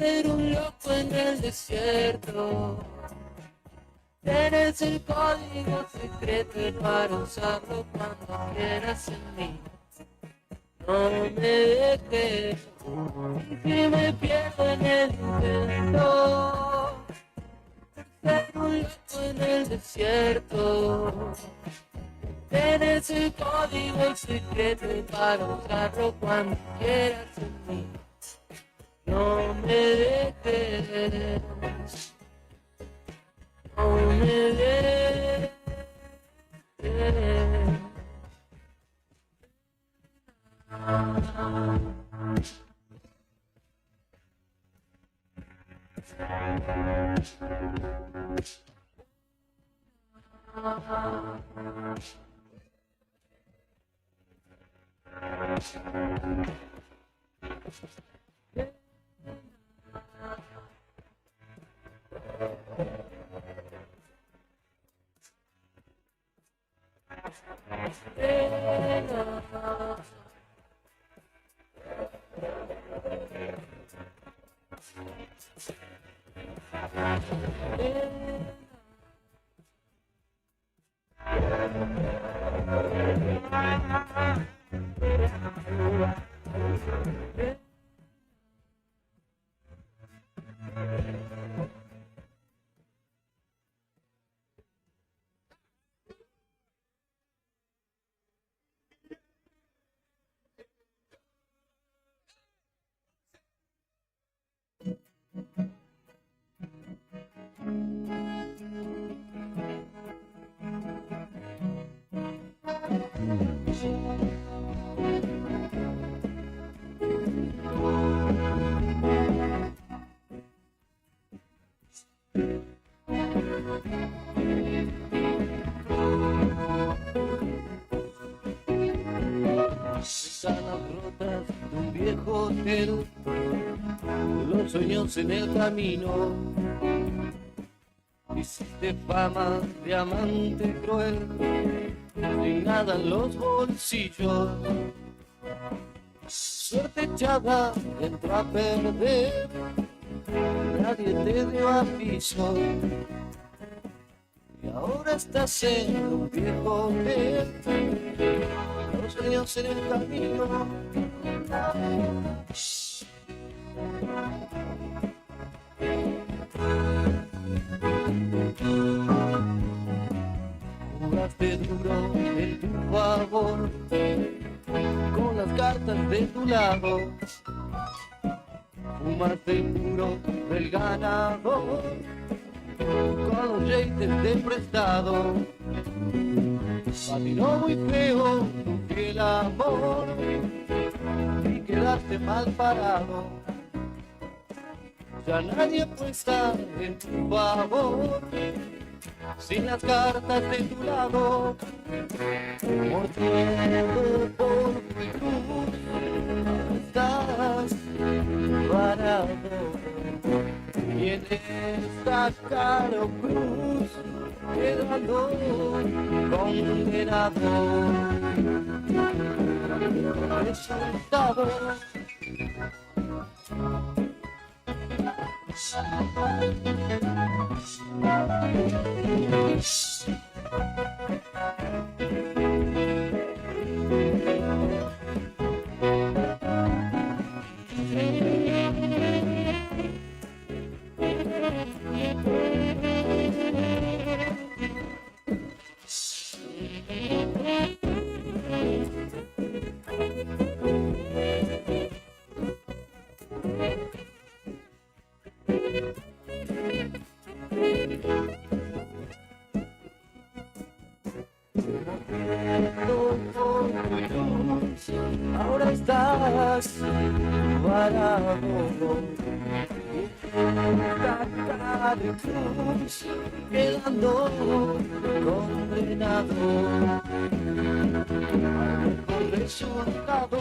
ser un loco en el desierto. Tienes el código secreto para usarlo cuando quieras en mí. No me dejes, que me pierdo en el intento. Ser un loco en el desierto. Tienes el código secreto para usarlo cuando quieras en mí. No me dejes, no me dejes. Ventanas rotas de un viejo hotel, los sueños en el camino. Hiciste fama de amante cruel, sin nada en los bolsillos. Suerte echada entró a perder, nadie te dio aviso. Y ahora estás en un viejo hotel, los sueños en el camino. Jugaste duro en tu favor, con las cartas de tu lado. Fumaste puro del ganador, con los yates de prestado. Patinó muy feo tu fiel amor y quedaste mal parado. Ya nadie apuesta en tu favor, sin las cartas de tu lado. Mordido por tu cruz, estás parado. Y en esta cara cruz, quedando condenado. Resultado. Ahora estás parado, esta cara de cruz, quedando condenado por resultado.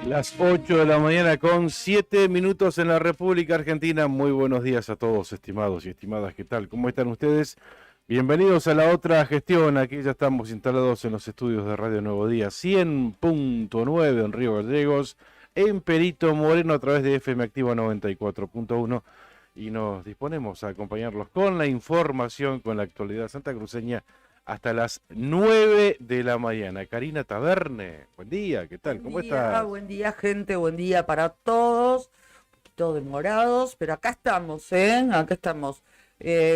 Las 8 de la mañana con 7 minutos en la República Argentina. Muy buenos días a todos, estimados y estimadas. ¿Qué tal? ¿Cómo están ustedes? Bienvenidos a la otra gestión. Aquí ya estamos instalados en los estudios de Radio Nuevo Día 100.9 en Río Gallegos, en Perito Moreno a través de FM Activa 94.1 y nos disponemos a acompañarlos con la información, con la actualidad santacruceña hasta las 9 de la mañana. Karina Taberne, buen día, ¿qué tal? ¿Cómo estás? Buen día, gente, buen día para todos. Un poquito demorados, pero acá estamos, Acá estamos,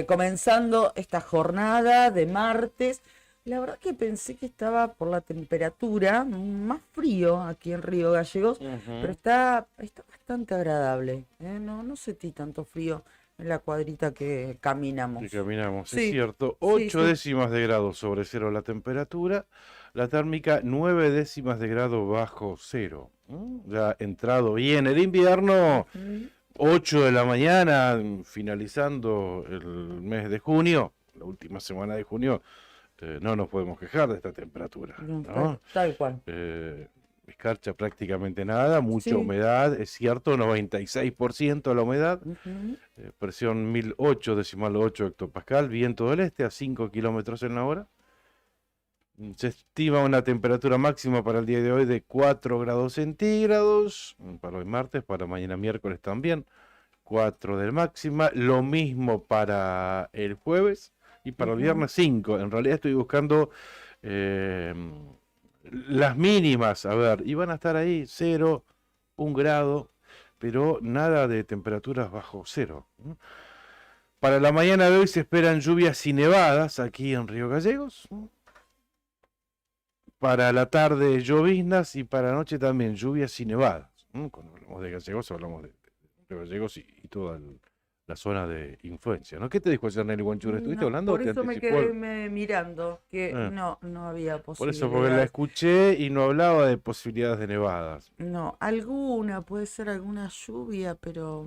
comenzando esta jornada de martes. La verdad que pensé que estaba por la temperatura más frío aquí en Río Gallegos, pero está bastante agradable, no sentí tanto frío en la cuadrita que caminamos. Sí, caminamos, Sí, es cierto. 8 sí. décimas de grado sobre cero la temperatura, la térmica 9 décimas de grado bajo cero. Ya entrado bien el invierno, 8 de la mañana, finalizando el mes de junio, la última semana de junio, no nos podemos quejar de esta temperatura, ¿no? Tal cual. Escarcha prácticamente nada, mucha Sí. humedad, es cierto, 96% la humedad. Presión 1008 decimal 8 hectopascal, viento del este a 5 kilómetros en la hora. Se estima una temperatura máxima para el día de hoy de 4 grados centígrados, para hoy martes, para mañana miércoles también, 4 de máxima, lo mismo para el jueves y para el viernes 5. En realidad estoy buscando las mínimas, a ver, y van a estar ahí 0, 1 grado, pero nada de temperaturas bajo cero. Para la mañana de hoy se esperan lluvias y nevadas aquí en Río Gallegos. Para la tarde lloviznas y para la noche también lluvias y nevadas. Cuando hablamos de Gallegos hablamos de Río Gallegos y toda la zona de influencia, ¿no? ¿Qué te dijo ayer Nelly Guanchura? ¿Estuviste hablando? Por ¿Te eso me anticipó? quedé mirando, que no había Por posibilidad. eso, porque la escuché y no hablaba de posibilidades de nevadas. No, puede ser alguna lluvia, pero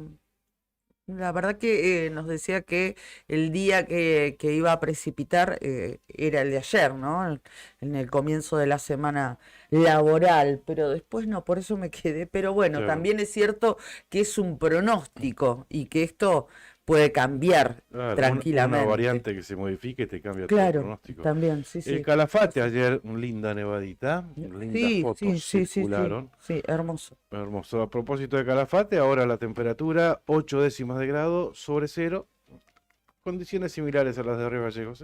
la verdad que nos decía que el día que iba a precipitar era el de ayer, ¿no? En el comienzo de la semana laboral, pero después no, por eso me quedé. Pero bueno, Claro. también es cierto que es un pronóstico y que esto puede cambiar Claro, tranquilamente. una variante que se modifique y te cambia todo el Claro, pronóstico. también, sí, El sí. Calafate ayer, linda nevadita, lindas Sí, fotos sí, circularon. sí, hermoso. Hermoso. A propósito de Calafate, ahora la temperatura 8 décimas de grado sobre cero, condiciones similares a las de Río Gallegos.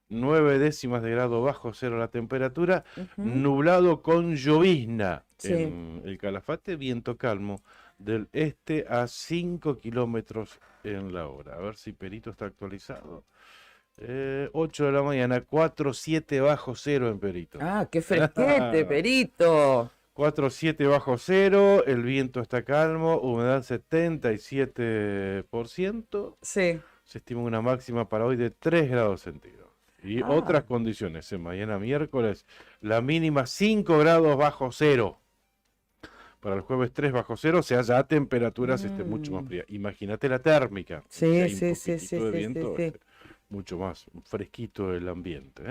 9 décimas de grado bajo cero la temperatura, nublado con llovizna Sí. en el Calafate, viento calmo del este a 5 kilómetros en la hora. A ver si Perito está actualizado. 8 de la mañana, 4,7 bajo cero en Perito. Ah, qué fresquete, Perito. 4,7 bajo cero, el viento está calmo, humedad 77%. Sí. Se estima una máxima para hoy de 3 grados centígrados. Y otras condiciones, mañana miércoles, la mínima 5 grados bajo cero. Para el jueves 3 bajo cero, o sea, ya temperaturas mucho más frías. Imagínate la térmica. Sí, Si hay sí, un sí, poquitito de sí, viento, sí. mucho más fresquito el ambiente.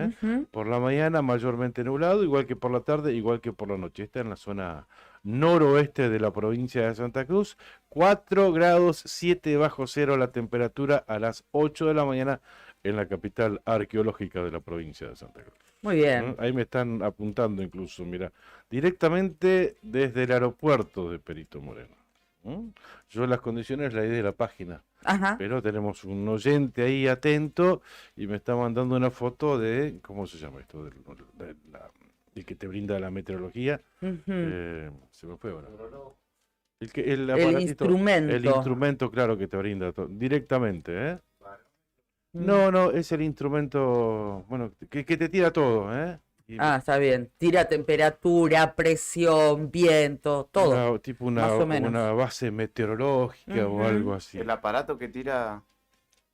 Por la mañana mayormente nublado, igual que por la tarde, igual que por la noche. Está en la zona noroeste de la provincia de Santa Cruz. 4 grados 7 bajo cero la temperatura a las 8 de la mañana en la capital arqueológica de la provincia de Santa Cruz. Muy bien. Ahí me están apuntando incluso, mira, directamente desde el aeropuerto de Perito Moreno. Yo las condiciones la di de la página, Ajá. pero tenemos un oyente ahí atento y me está mandando una foto de, ¿cómo se llama esto? El que te brinda la meteorología. Se me fue ahora. El aparatito, instrumento. El instrumento, claro, que te brinda directamente, ¿eh? No, es el instrumento, bueno, que te tira todo, ¿eh? Está bien. Tira temperatura, presión, viento, todo. Tipo más o menos. una base meteorológica o algo así. El aparato que tira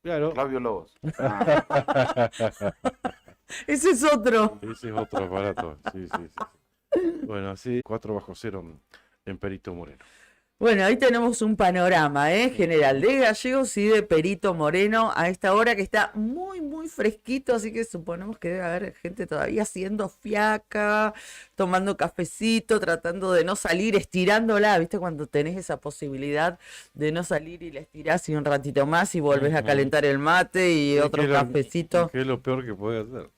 Claro. Claudio Lobos. Ese es otro. Ese es otro aparato. Sí, sí, sí. Bueno, así 4/0 en Perito Moreno. Bueno, ahí tenemos un panorama, general de Gallegos y de Perito Moreno a esta hora que está muy, muy fresquito, así que suponemos que debe haber gente todavía haciendo fiaca, tomando cafecito, tratando de no salir, estirándola, ¿viste? Cuando tenés esa posibilidad de no salir y la estirás y un ratito más y volvés a calentar el mate y otro cafecito. Que es lo peor que puede hacer.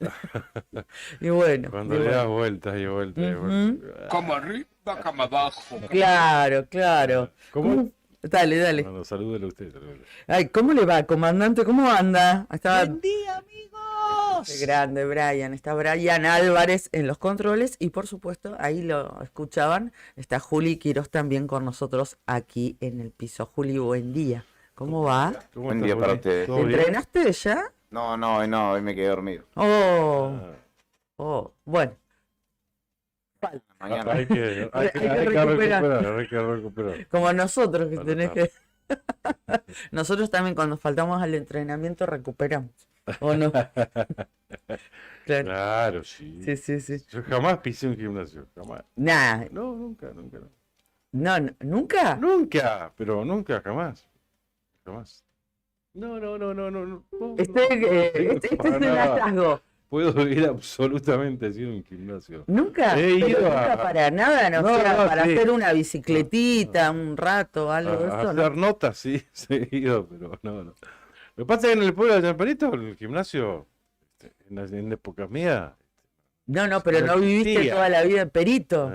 Y bueno. Cuando le das vueltas y vueltas y vueltas. Cama arriba, cama abajo. Claro, claro. ¿Cómo? Dale, dale. Bueno, salúdele usted. Salúdele. Ay, ¿cómo le va, comandante? ¿Cómo anda? Buen día, amigos. Qué grande, Brian. Está Brian Álvarez en los controles y por supuesto, ahí lo escuchaban, está Juli Quiroz también con nosotros aquí en el piso. Juli, buen día. ¿Cómo va? ¿Cómo Buen estás, día para Juli? ustedes. ¿Todo bien? ¿Entrenaste ya? No, hoy me quedé dormido. Oh, Ah, bueno. Mañana. hay que Hay que hay que recuperar. Como nosotros que Bueno, tenés que... Nosotros también cuando faltamos al entrenamiento recuperamos. ¿O no? Claro. Claro, sí. Sí, sí, sí. Yo jamás pisé un gimnasio, jamás. Nah, No, nunca. no, ¿nunca? Nunca, pero nunca, jamás. Jamás. No. Este es Para el nada. hallazgo. Puedo ir absolutamente sin un gimnasio. ¿Nunca? He Pero ido nunca a- para nada, no, No, sea, no, para sí. hacer una bicicletita, un rato, algo de A eso, ¿no? hacer notas, sí, seguido, pero no. Lo que pasa es que en el pueblo de Temperito, el gimnasio, en épocas mías, No, pero no no viviste existía. toda la vida en Perito.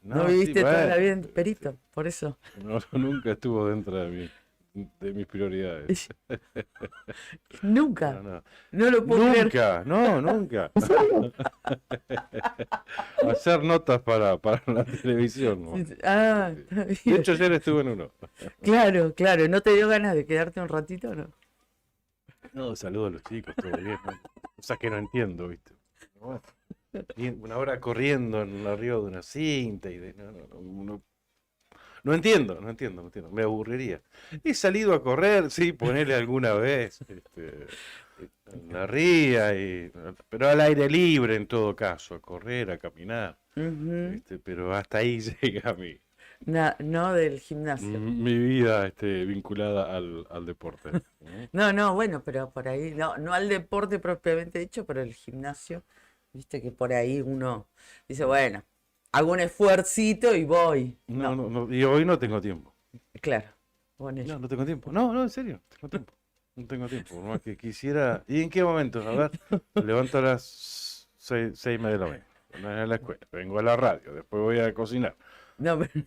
No, sí, viviste toda bueno, la vida en Perito, por eso. no, nunca estuvo dentro de mis prioridades. Nunca. No. No lo puedo creer. Nunca. Hacer notas para la televisión. ¿No? Ah, está De bien. hecho, ayer estuve en uno. Claro. ¿No te dio ganas de quedarte un ratito, no? No, saludo a los chicos, todo bien. ¿no? Cosas que no entiendo, ¿viste? Bueno, una hora corriendo en arriba de una cinta y de. No entiendo. Me aburriría. He salido a correr, sí, ponerle alguna vez. En la ría, pero al aire libre en todo caso, a correr, a caminar. Ujú. Pero hasta ahí llega No del gimnasio. mi vida vinculada al deporte. No, bueno, pero por ahí, no al deporte propiamente dicho, pero el gimnasio, viste que por ahí uno dice, bueno, hago un esfuercito y voy. No, y hoy no tengo tiempo. Claro, bueno, No tengo tiempo. No, en serio, tengo tiempo. No tengo tiempo, por más que quisiera. ¿Y en qué momento? A ver, me levanto a las 6:30 de la mañana. Voy a la escuela, vengo a la radio, después voy a cocinar. no, pero-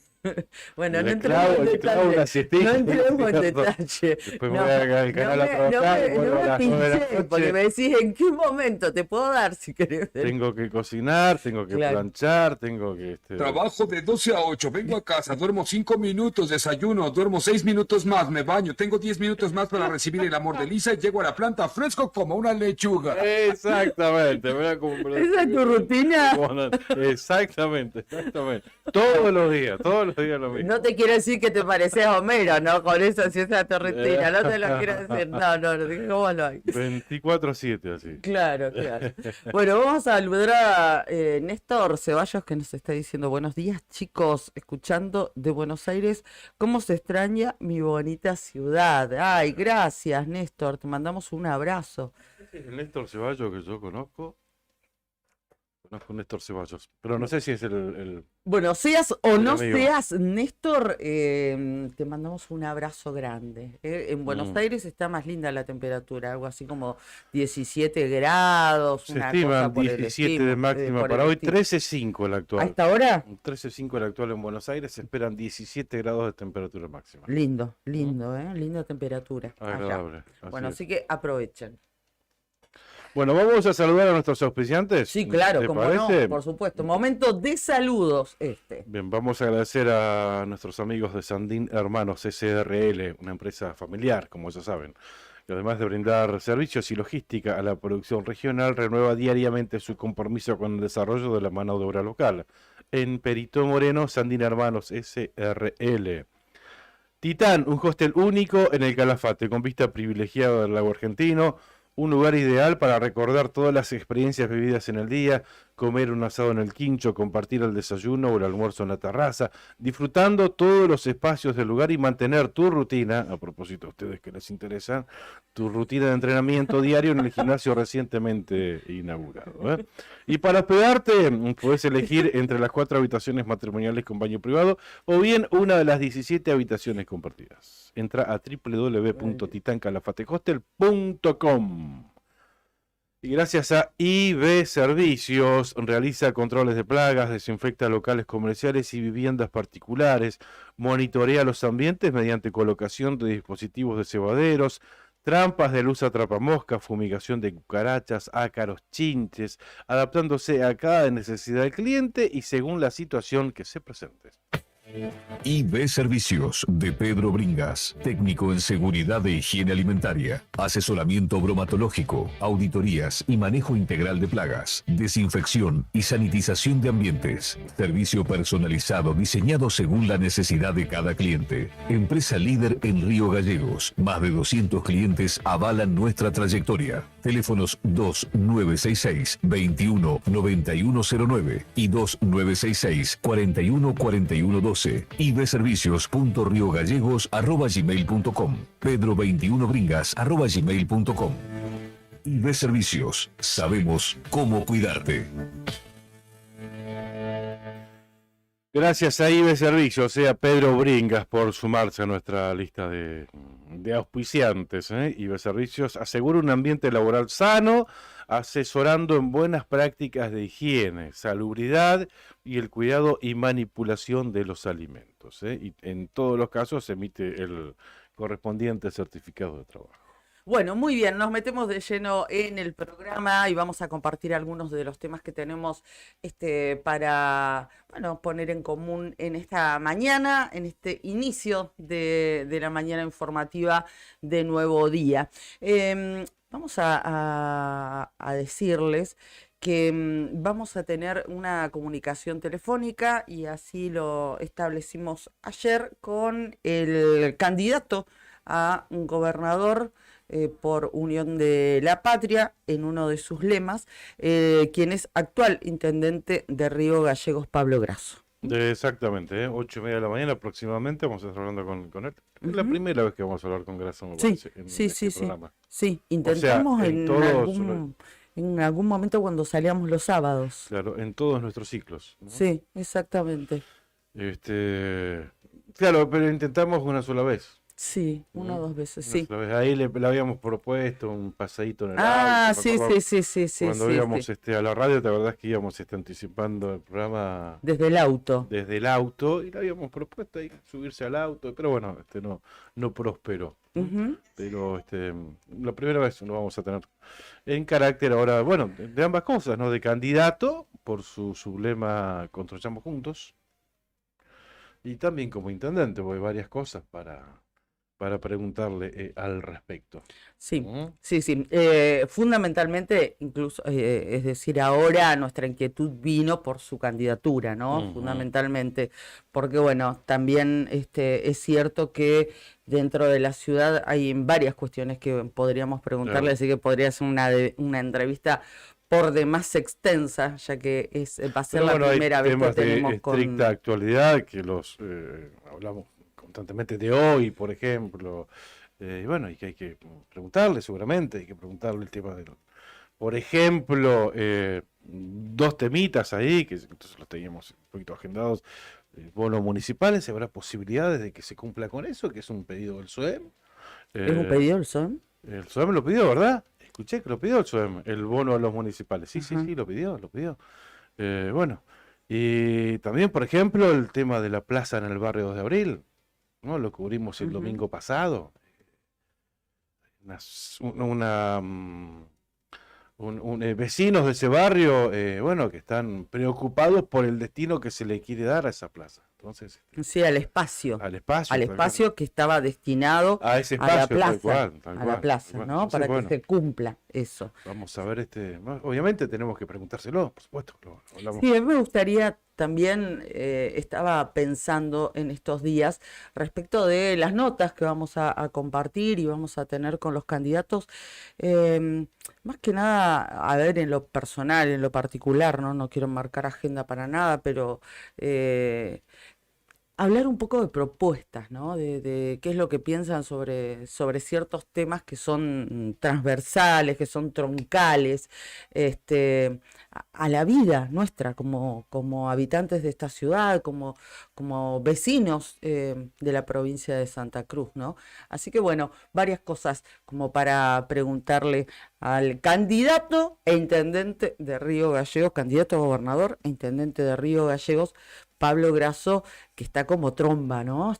bueno, no Le entremos en clavo detalle. una siestita, No entremos en ¿cierto? detalle. Después No, voy al canal a trabajar, no vuelvo a me las 9 de la pinché, porque noche. me decís en qué momento te puedo dar si querés. Tengo que cocinar, tengo que Claro. planchar, tengo que. Trabajo de 12 a 8, vengo a casa, duermo 5 minutos, desayuno, duermo 6 minutos más, me baño, tengo 10 minutos más para recibir el amor de Lisa y llego a la planta fresco como una lechuga. Exactamente, mira cómo me lo- ¿Esa es tu rutina? Exactamente. Todos los días lo mismo. No te quiero decir que te pareces a Homero, ¿no? Con eso, si esa torretina, no te lo quiero decir. No, dije, ¿cómo lo hay? 24/7 así. Claro. Bueno, vamos a saludar a Néstor Ceballos que nos está diciendo buenos días, chicos, escuchando de Buenos Aires, ¿cómo se extraña mi bonita ciudad? Ay, gracias, Néstor, te mandamos un abrazo. El Néstor Ceballos que yo conozco a Néstor Ceballos, pero no sé si es el Bueno, seas o no amigo. seas, Néstor, te mandamos un abrazo grande. En Buenos Aires está más linda la temperatura, algo así como 17 grados, se una estiman cosa por el 17 estilo, de máxima por para el hoy, estilo. 13,5 el ¿A actual. esta hora? 13,5 el actual en Buenos Aires, se esperan 17 grados de temperatura máxima. Lindo, linda temperatura. allá. Agradable. Bueno, es. así que aprovechen. Bueno, vamos a saludar a nuestros auspiciantes. Sí, claro, ¿te como parece? no, por supuesto. Momento de saludos Bien, vamos a agradecer a nuestros amigos de Sandín Hermanos SRL, una empresa familiar, como ya saben, que además de brindar servicios y logística a la producción regional, renueva diariamente su compromiso con el desarrollo de la mano de obra local. En Perito Moreno, Sandín Hermanos SRL. Titán, un hostel único en el Calafate, con vista privilegiada del lago argentino, un lugar ideal para recordar todas las experiencias vividas en el día, comer un asado en el quincho, compartir el desayuno o el almuerzo en la terraza, disfrutando todos los espacios del lugar y mantener tu rutina, a propósito a ustedes que les interesan, tu rutina de entrenamiento diario en el gimnasio recientemente inaugurado, ¿eh? Y para hospedarte, puedes elegir entre las 4 habitaciones matrimoniales con baño privado o bien una de las 17 habitaciones compartidas. Entra a www.titancalafatehostel.com. Y gracias a IB Servicios, realiza controles de plagas, desinfecta locales comerciales y viviendas particulares, monitorea los ambientes mediante colocación de dispositivos de cebaderos, trampas de luz atrapamoscas, fumigación de cucarachas, ácaros, chinches, adaptándose a cada necesidad del cliente y según la situación que se presente. IB Servicios de Pedro Bringas, técnico en seguridad de higiene alimentaria, asesoramiento bromatológico, auditorías y manejo integral de plagas, desinfección y sanitización de ambientes, servicio personalizado diseñado según la necesidad de cada cliente. Empresa líder en Río Gallegos, más de 200 clientes avalan nuestra trayectoria. Teléfonos 2966-219109 y 2966-414112. ibservicios.riogallegos@gmail.com, pedro21bringas@gmail.com. IB Servicios, sabemos cómo cuidarte. Gracias a IB Servicios, a Pedro Bringas por sumarse a nuestra lista de auspiciantes. IB Servicios asegura un ambiente laboral sano, asesorando en buenas prácticas de higiene, salubridad y el cuidado y manipulación de los alimentos. Y en todos los casos emite el correspondiente certificado de trabajo. Bueno, muy bien, nos metemos de lleno en el programa y vamos a compartir algunos de los temas que tenemos para poner en común en esta mañana, en este inicio de la mañana informativa de Nuevo Día. Vamos a decirles que vamos a tener una comunicación telefónica y así lo establecimos ayer con el candidato a un gobernador por Unión de la Patria en uno de sus lemas, quien es actual intendente de Río Gallegos, Pablo Grasso. Exactamente, 8:30 de la mañana aproximadamente vamos a estar hablando con él. Es la primera vez que vamos a hablar con Grasso, me parece, en este programa. Sí, intentamos en algún momento cuando salíamos los sábados. Claro, en todos nuestros ciclos, ¿no? Sí, exactamente. Claro, pero intentamos una sola vez. Sí, una o dos veces, sí. Ahí le habíamos propuesto un pasadito en el auto. Sí. Cuando íbamos a la radio, la verdad es que íbamos anticipando el programa desde el auto. Desde el auto, y le habíamos propuesto ahí subirse al auto, pero bueno, no prosperó. Pero la primera vez lo vamos a tener en carácter ahora, bueno, de ambas cosas, ¿no? De candidato por su lema Construyamos Juntos, y también como intendente, porque hay varias cosas para preguntarle al respecto. Sí. Fundamentalmente, incluso, es decir, ahora nuestra inquietud vino por su candidatura, ¿no? Fundamentalmente, porque bueno, también es cierto que dentro de la ciudad hay varias cuestiones que podríamos preguntarle, así que podría ser una entrevista por demás extensa, ya que va a ser la primera vez que tenemos de estricta actualidad, que los hablamos constantemente de hoy, por ejemplo, y que hay que preguntarle seguramente, hay que preguntarle el tema por ejemplo, 2 temitas ahí, que entonces los teníamos un poquito agendados, bonos municipales, ¿habrá posibilidades de que se cumpla con eso, que es un pedido del SOEM? ¿Es un pedido del SOEM? El SOEM lo pidió, ¿verdad? Escuché que lo pidió el SOEM, el bono a los municipales. Sí, lo pidió. Y también, por ejemplo, el tema de la plaza en el barrio 2 de Abril, ¿no? Lo cubrimos el domingo pasado. Vecinos de ese barrio, que están preocupados por el destino que se le quiere dar a esa plaza. Entonces, Sí, al espacio. al espacio. Al tal espacio que estaba destinado cual. A ese a la espacio, plaza. tal cual. A la Tal plaza, cual. ¿no? Entonces, Para bueno, que se cumpla eso. vamos a ver obviamente tenemos que preguntárselo, por supuesto. Lo hablamos. Sí, a mí me gustaría también, estaba pensando en estos días respecto de las notas que vamos a compartir y vamos a tener con los candidatos, más que nada, a ver, en lo personal, en lo particular, ¿no? No quiero marcar agenda para nada, pero hablar un poco de propuestas, ¿no? De qué es lo que piensan sobre ciertos temas que son transversales, que son troncales, a la vida nuestra como habitantes de esta ciudad, como vecinos de la provincia de Santa Cruz, ¿no? Así que bueno, varias cosas como para preguntarle al candidato e intendente de Río Gallegos, candidato a gobernador e intendente de Río Gallegos, Pablo Grasso, que está como tromba, ¿no?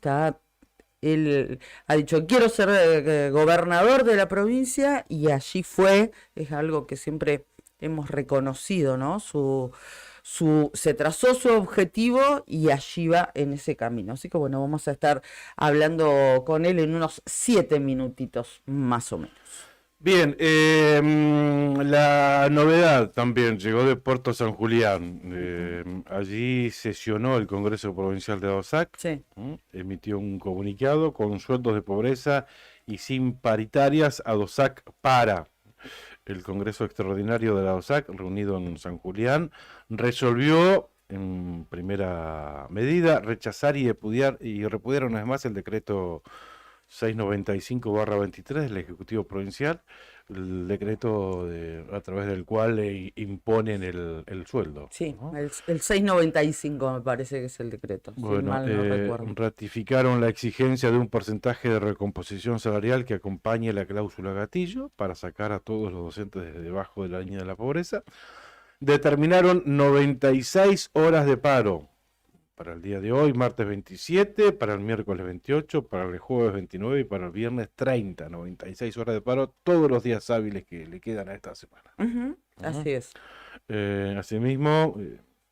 Él ha dicho, quiero ser gobernador de la provincia y allí fue, es algo que siempre hemos reconocido, ¿no? Se trazó su objetivo y allí va en ese camino. Así que bueno, vamos a estar hablando con él en unos 7 minutitos, más o menos. Bien, la novedad también llegó de Puerto San Julián. Allí sesionó el Congreso Provincial de ADOSAC, Sí. emitió un comunicado con sueldos de pobreza y sin paritarias. ADOSAC para. El Congreso Extraordinario de la ADOSAC, reunido en San Julián, resolvió en primera medida rechazar y repudiar una vez más el decreto 695/23 del Ejecutivo Provincial, el decreto a través del cual le imponen el sueldo. Sí, ¿no? el 695 me parece que es el decreto, si Bueno, mal no recuerdo. ratificaron la exigencia de un porcentaje de recomposición salarial que acompañe la cláusula gatillo para sacar a todos los docentes desde debajo de la línea de la pobreza. Determinaron 96 horas de paro para el día de hoy, martes 27, para el miércoles 28, para el jueves 29 y para el viernes 30. 96 horas de paro todos los días hábiles que le quedan a esta semana. Ujú, así es. Asimismo,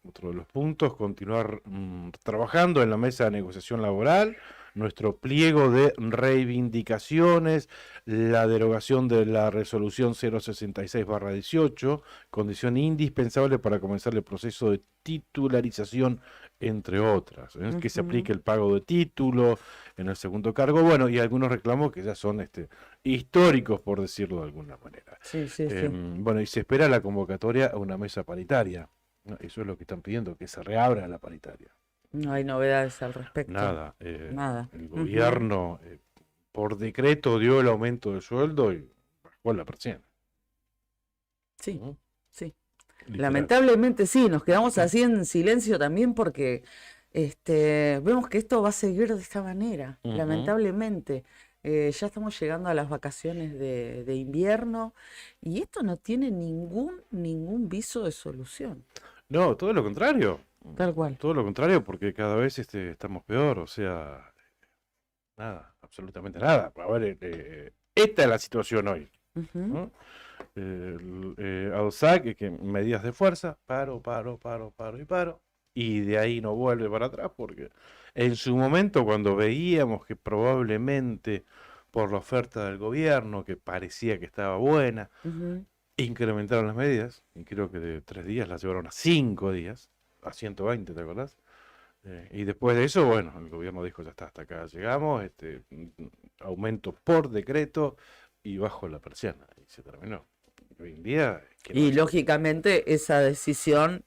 otro de los puntos, continuar trabajando en la mesa de negociación laboral, nuestro pliego de reivindicaciones, la derogación de la resolución 066/18, condición indispensable para comenzar el proceso de titularización, entre otras, que se aplique el pago de título en el segundo cargo, bueno, y algunos reclamos que ya son históricos, por decirlo de alguna manera. Sí, sí, sí. Bueno, y se espera la convocatoria a una mesa paritaria, ¿no? Eso es lo que están pidiendo, que se reabra la paritaria. No hay novedades al respecto. Nada. Nada. El gobierno por decreto dio el aumento de sueldo y bajó la persiana. Sí, ¿no? sí. Literal. Lamentablemente sí, nos quedamos así en silencio también porque vemos que esto va a seguir de esta manera, Ujú. lamentablemente. Ya estamos llegando a las vacaciones de invierno y esto no tiene ningún viso de solución. No, todo lo contrario. Tal cual. Todo lo contrario, porque cada vez estamos peor, o sea, nada, absolutamente nada. A ver, esta es la situación hoy, Ujú. ¿no? ADOSAC, que medidas de fuerza, paro, y de ahí no vuelve para atrás, porque en su momento, cuando veíamos que probablemente por la oferta del gobierno, que parecía que estaba buena, Ujú. incrementaron las medidas, y creo que de 3 días las llevaron a 5 días, a 120, ¿te acordás? Y después de eso, bueno, el gobierno dijo, ya está, hasta acá llegamos, aumento por decreto y bajo la persiana, y se terminó. Hoy en día... Y lógicamente esa decisión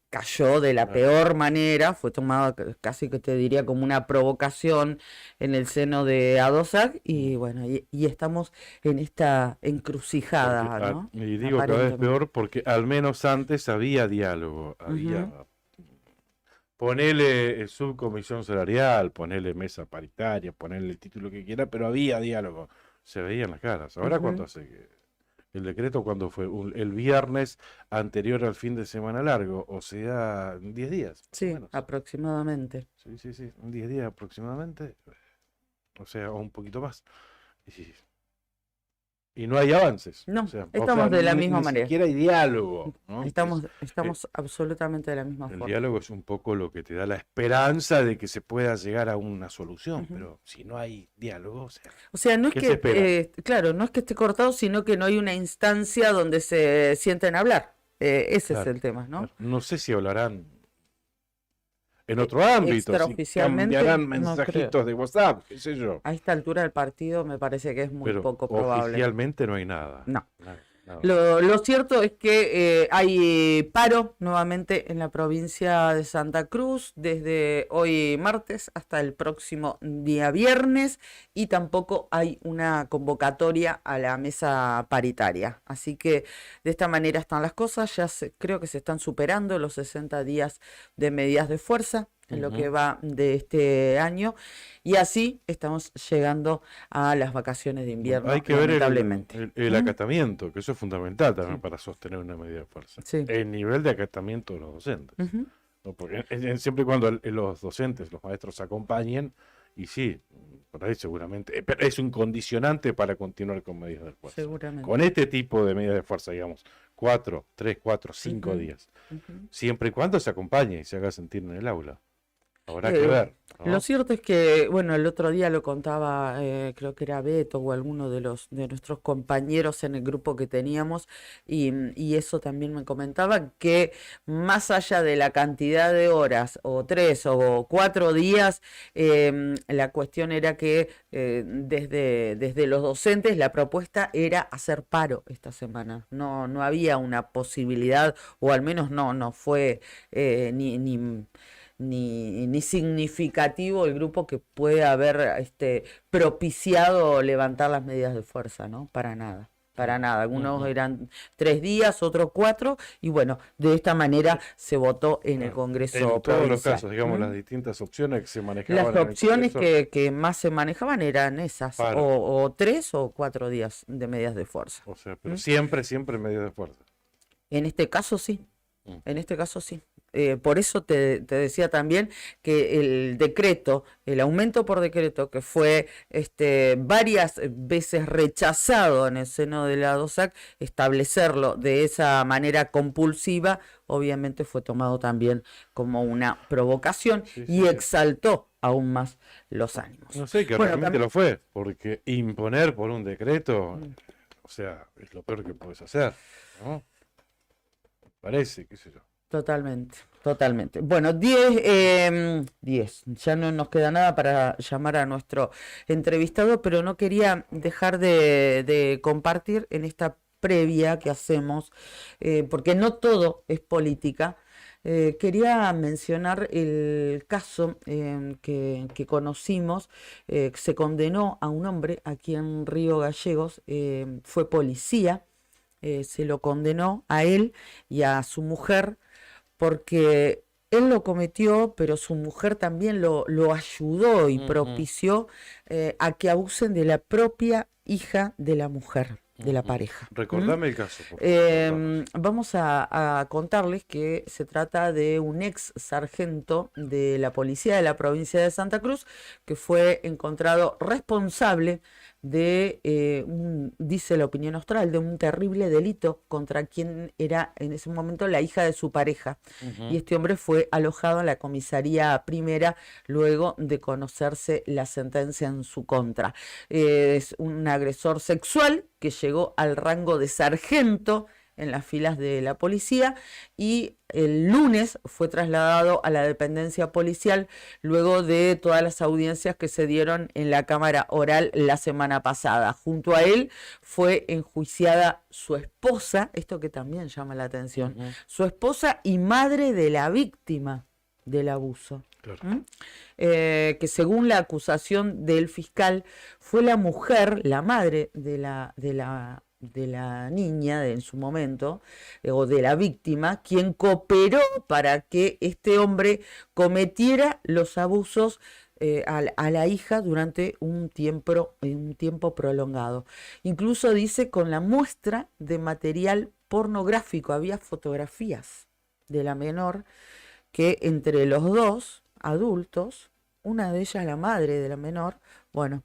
cayó de la Claro. peor manera, fue tomada casi que te diría como una provocación en el seno de ADOSAC y bueno, y estamos en esta encrucijada, ¿no? Y digo cada vez Aparentemente. peor porque al menos antes había diálogo, había... Ponele subcomisión salarial, ponele mesa paritaria, ponele el título que quiera, pero había diálogo, se veían las caras. Ahora, Ujú. ¿cuánto hace que el decreto cuando fue? El viernes anterior al fin de semana largo, o sea, 10 días, más o Sí, menos. aproximadamente. Sí, 10 días aproximadamente, o sea, o un poquito más. y no hay avances. No, estamos de la misma manera. Ni siquiera hay diálogo, ¿no? Estamos absolutamente de la misma El forma. diálogo es un poco lo que te da la esperanza de que se pueda llegar a una solución, pero si no hay diálogo, O sea, no es ¿qué se espera? que, claro, no es que esté cortado, sino que no hay una instancia donde se sienten a hablar. Ese Claro. es el tema, ¿no? No sé si hablarán en otro ámbito, si extraoficialmente, cambiarán no creo. mensajitos de WhatsApp, qué sé yo. A esta altura del partido me parece que es muy Pero poco probable. oficialmente no hay nada. No. Nada. Lo cierto es que hay paro nuevamente en la provincia de Santa Cruz desde hoy martes hasta el próximo día viernes y tampoco hay una convocatoria a la mesa paritaria. Así que de esta manera están las cosas. Creo que se están superando los 60 días de medidas de fuerza en lo que va de este año y así estamos llegando a las vacaciones de invierno, Hay que ver lamentablemente. el acatamiento, que eso es fundamental también para sostener una medida de fuerza. Sí. El nivel de acatamiento de los docentes. Ujú. ¿No? Porque siempre y cuando los docentes, los maestros acompañen, y sí, por ahí seguramente, pero es un condicionante para continuar con medidas de fuerza. Seguramente. Con este tipo de medidas de fuerza, digamos, 3, 4, 5 días, siempre y cuando se acompañe y se haga sentir en el aula. Habrá que ver, ¿no? Lo cierto es que, bueno, el otro día lo contaba, creo que era Beto o alguno de nuestros compañeros en el grupo que teníamos, y eso también me comentaba, que más allá de la cantidad de horas, o 3 o 4 días, la cuestión era que desde los docentes la propuesta era hacer paro esta semana. No había una posibilidad, o al menos no fue ni significativo el grupo que puede haber propiciado levantar las medidas de fuerza, ¿no? Para nada. Algunos eran 3 días, otros 4, y bueno, de esta manera se votó en el Congreso En todos los provincial. casos, digamos, las distintas opciones que se manejaban. Las en el opciones Congreso, que más se manejaban eran esas, Paro. o 3 o 4 días de medidas de fuerza. o sea, pero siempre medidas de fuerza. En este caso sí, en este caso sí. Por eso te decía también que el decreto, el aumento por decreto que fue varias veces rechazado en el seno de la DOSAC, establecerlo de esa manera compulsiva, obviamente fue tomado también como una provocación y exaltó aún más los ánimos. No sé, que Bueno, realmente lo fue, porque imponer por un decreto, o sea, es lo peor que puedes hacer, ¿no? Parece, qué sé yo. Totalmente. Bueno, 10, ya no nos queda nada para llamar a nuestro entrevistado, pero no quería dejar de compartir en esta previa que hacemos, porque no todo es política. Quería mencionar el caso que conocimos. Se condenó a un hombre aquí en Río Gallegos, fue policía, se lo condenó a él y a su mujer porque él lo cometió, pero su mujer también lo ayudó y propició a que abusen de la propia hija de la mujer, de la pareja. Recordame el caso, por favor. Vamos a contarles que se trata de un ex sargento de la policía de la provincia de Santa Cruz que fue encontrado responsable de, dice la opinión austral, de un terrible delito contra quien era en ese momento la hija de su pareja. Y este hombre fue alojado en la comisaría primera luego de conocerse la sentencia en su contra. Es un agresor sexual que llegó al rango de sargento en las filas de la policía y el lunes fue trasladado a la dependencia policial luego de todas las audiencias que se dieron en la cámara oral la semana pasada. Junto a él fue enjuiciada su esposa, esto que también llama la atención, su esposa y madre de la víctima del abuso. Claro. Que según la acusación del fiscal fue la mujer, la madre de la niña en su momento, o de la víctima, quien cooperó para que este hombre cometiera los abusos a la hija durante un tiempo prolongado. Incluso dice con la muestra de material pornográfico, había fotografías de la menor que entre los dos adultos, una de ellas, la madre de la menor, bueno,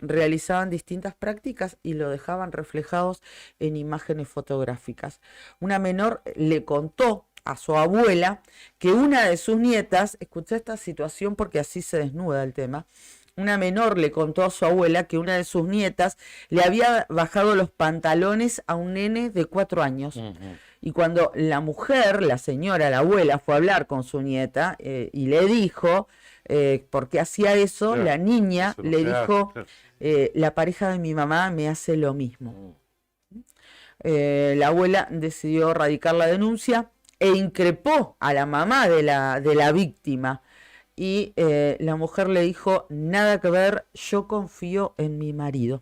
realizaban distintas prácticas y lo dejaban reflejados en imágenes fotográficas. Una menor le contó a su abuela que una de sus nietas, escuché esta situación porque así se desnuda el tema, una menor le contó a su abuela que una de sus nietas le había bajado los pantalones a un nene de 4 años. Y cuando la mujer, la señora, la abuela, fue a hablar con su nieta y le dijo por qué hacía eso, Claro, la niña eso no le se hace, dijo, claro. la pareja de mi mamá me hace lo mismo. La abuela decidió radicar la denuncia e increpó a la mamá de la víctima. Y la mujer le dijo, nada que ver, yo confío en mi marido.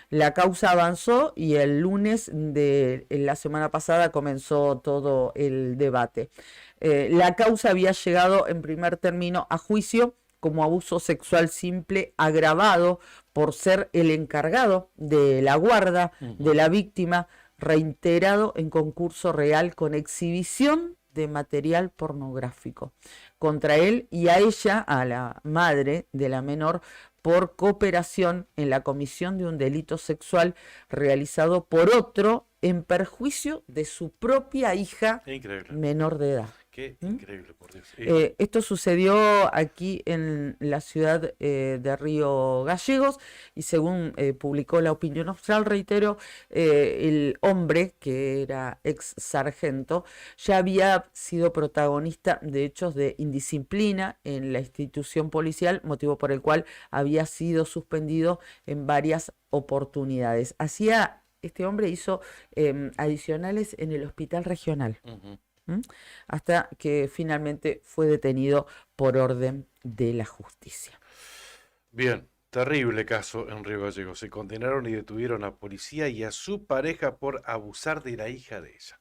La causa avanzó y el lunes de la semana pasada comenzó todo el debate. La causa había llegado en primer término a juicio como abuso sexual simple agravado por ser el encargado de la guarda de la víctima, reiterado en concurso real con exhibición de material pornográfico contra él y a ella, a la madre de la menor, por cooperación en la comisión de un delito sexual realizado por otro en perjuicio de su propia hija Increíble. menor de edad. Qué increíble, por Dios. Esto sucedió aquí en la ciudad de Río Gallegos y según publicó La Opinión Austral, reitero, el hombre, que era ex sargento, ya había sido protagonista de hechos de indisciplina en la institución policial, motivo por el cual había sido suspendido en varias oportunidades. Este hombre hizo adicionales en el hospital regional. Hasta que finalmente fue detenido por orden de la justicia. Bien, terrible caso en Río Gallegos. Se condenaron y detuvieron a policía y a su pareja por abusar de la hija de ella.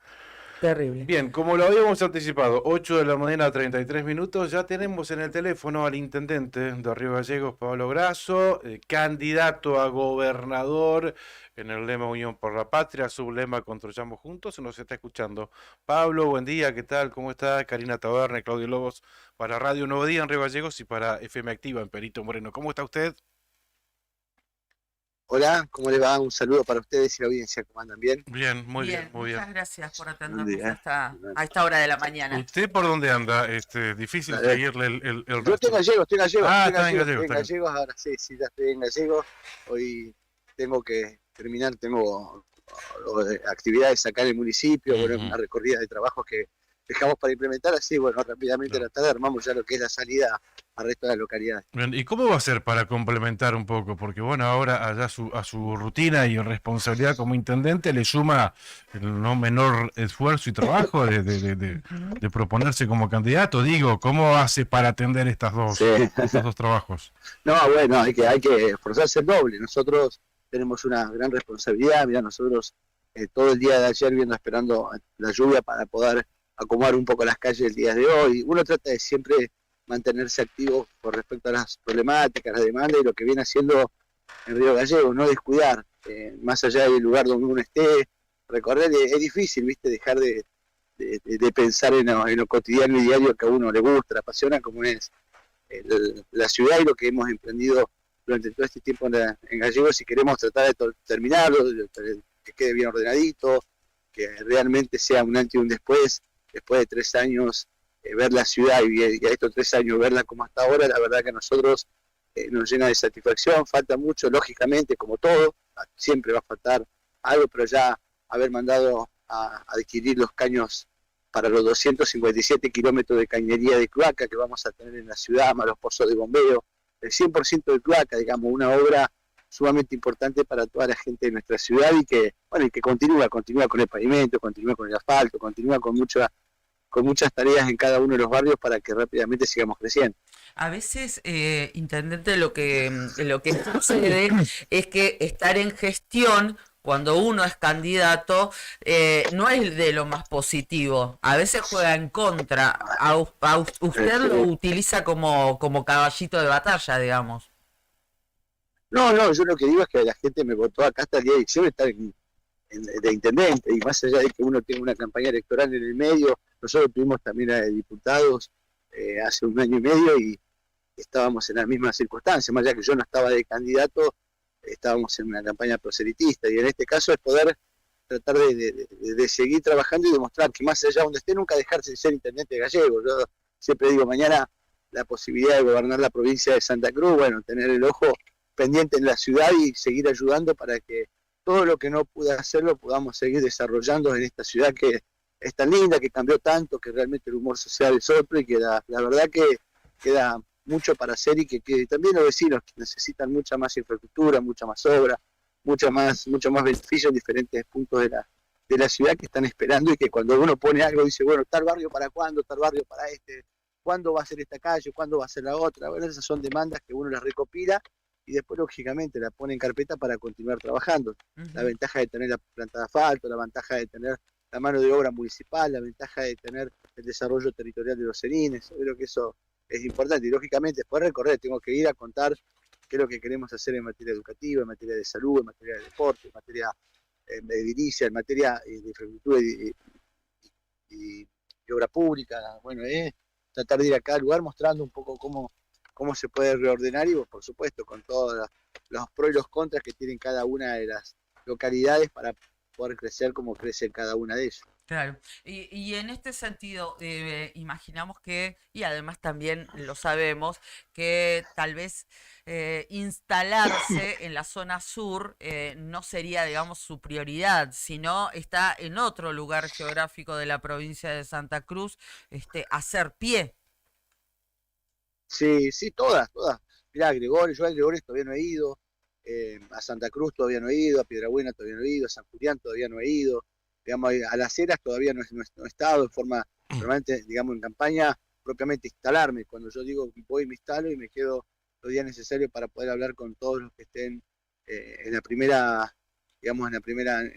Terrible. Bien, como lo habíamos anticipado, 8 de la mañana, 33 minutos, ya tenemos en el teléfono al intendente de Río Gallegos, Pablo Grasso, candidato a gobernador en el lema Unión por la Patria, sublema Construyamos Juntos, se nos está escuchando. Pablo, buen día, ¿qué tal? ¿Cómo está? Karina Taberne, Claudio Lobos, para Radio Nuevo Día en Río Gallegos y para FM Activa en Perito Moreno. ¿Cómo está usted? Hola, ¿cómo le va? Un saludo para ustedes y la audiencia, ¿cómo andan? ¿Bien? Bien, muy bien, muy bien. Muchas gracias por Buen atendernos día. a esta hora de la mañana. ¿Usted por dónde anda? Difícil A ver. seguirle el Yo rastro. estoy en Gallegos, Ah, estoy está en Gallegos, en está bien. Gallegos, ahora sí, ya estoy en Gallegos. Hoy tengo que terminar, tengo actividades acá en el municipio, bueno, Ujú. una recorrida de trabajos que dejamos para implementar, así, bueno, rápidamente a la tarde armamos ya lo que es la salida al resto de las localidades. Bien, ¿y cómo va a ser para complementar un poco? Porque bueno, ahora allá a su rutina y responsabilidad como intendente le suma el no menor esfuerzo y trabajo de proponerse como candidato. Digo, ¿cómo hace para atender estos dos trabajos? No, bueno, hay que esforzarse el doble. Nosotros tenemos una gran responsabilidad. Mira, nosotros todo el día de ayer esperando la lluvia para poder acomodar un poco las calles el día de hoy. Uno trata de siempre mantenerse activo con respecto a las problemáticas, las demandas y lo que viene haciendo en Río Gallegos, no descuidar, más allá del lugar donde uno esté, recorrer, es difícil, ¿viste? Dejar de pensar en lo cotidiano y diario que a uno le gusta, le apasiona, como es la ciudad y lo que hemos emprendido durante todo este tiempo en Gallegos, y queremos tratar de terminarlo, que quede bien ordenadito, que realmente sea un antes y un después de 3 años, ver la ciudad y a estos 3 años verla como hasta ahora, la verdad que a nosotros nos llena de satisfacción. Falta mucho, lógicamente, como todo, siempre va a faltar algo, pero ya haber mandado a adquirir los caños para los 257 kilómetros de cañería de cloaca que vamos a tener en la ciudad, más los pozos de bombeo, el 100% de cloaca, digamos, una obra sumamente importante para toda la gente de nuestra ciudad y que continúa con el pavimento, continúa con el asfalto, continúa con muchas tareas en cada uno de los barrios para que rápidamente sigamos creciendo. A veces, intendente, lo que sucede es que estar en gestión cuando uno es candidato no es de lo más positivo. A veces juega en contra. Usted lo utiliza como caballito de batalla, digamos. No, yo lo que digo es que la gente me votó acá hasta el día de diciembre estar de intendente, y más allá de que uno tenga una campaña electoral en el medio, nosotros tuvimos también a diputados hace 1 año y medio, y estábamos en las mismas circunstancias, más allá que yo no estaba de candidato, estábamos en una campaña proselitista, y en este caso es poder tratar de seguir trabajando y demostrar que más allá donde esté, nunca dejarse de ser intendente gallego. Yo siempre digo, mañana la posibilidad de gobernar la provincia de Santa Cruz, bueno, tener el ojo pendiente en la ciudad y seguir ayudando para que todo lo que no pude hacerlo podamos seguir desarrollando en esta ciudad que es tan linda, que cambió tanto, que realmente el humor social es otro y que la verdad que queda mucho para hacer y que también los vecinos necesitan mucha más infraestructura, mucha más obra, mucho más beneficio en diferentes puntos de la ciudad que están esperando, y que cuando uno pone algo dice, bueno, tal barrio para cuándo, tal barrio para este, cuándo va a ser esta calle, cuándo va a ser la otra. Bueno, esas son demandas que uno las recopila y después lógicamente la pone en carpeta para continuar trabajando. La ventaja de tener la planta de asfalto, la ventaja de tener la mano de obra municipal, la ventaja de tener el desarrollo territorial de los serines, yo creo que eso es importante, y lógicamente después recorrer, tengo que ir a contar qué es lo que queremos hacer en materia educativa, en materia de salud, en materia de deporte, en materia de edilicia, en materia de infraestructura y obra pública. Bueno, tratar de ir a cada lugar mostrando un poco cómo se puede reordenar, y por supuesto con todos los pros y los contras que tienen cada una de las localidades para poder crecer como crece cada una de ellas. Claro, y en este sentido, imaginamos que, y además también lo sabemos, que tal vez instalarse en la zona sur no sería, digamos, su prioridad, sino está en otro lugar geográfico de la provincia de Santa Cruz, hacer pie. Sí, sí, todas. Mirá, yo a Gregorio todavía no he ido, a Santa Cruz todavía no he ido, a Piedrabuena todavía no he ido, a San Julián todavía no he ido, digamos, a Las Heras todavía no he estado en forma permanente, digamos, en campaña propiamente instalarme. Cuando yo digo voy, me instalo y me quedo los días necesarios para poder hablar con todos los que estén en la primera, digamos, en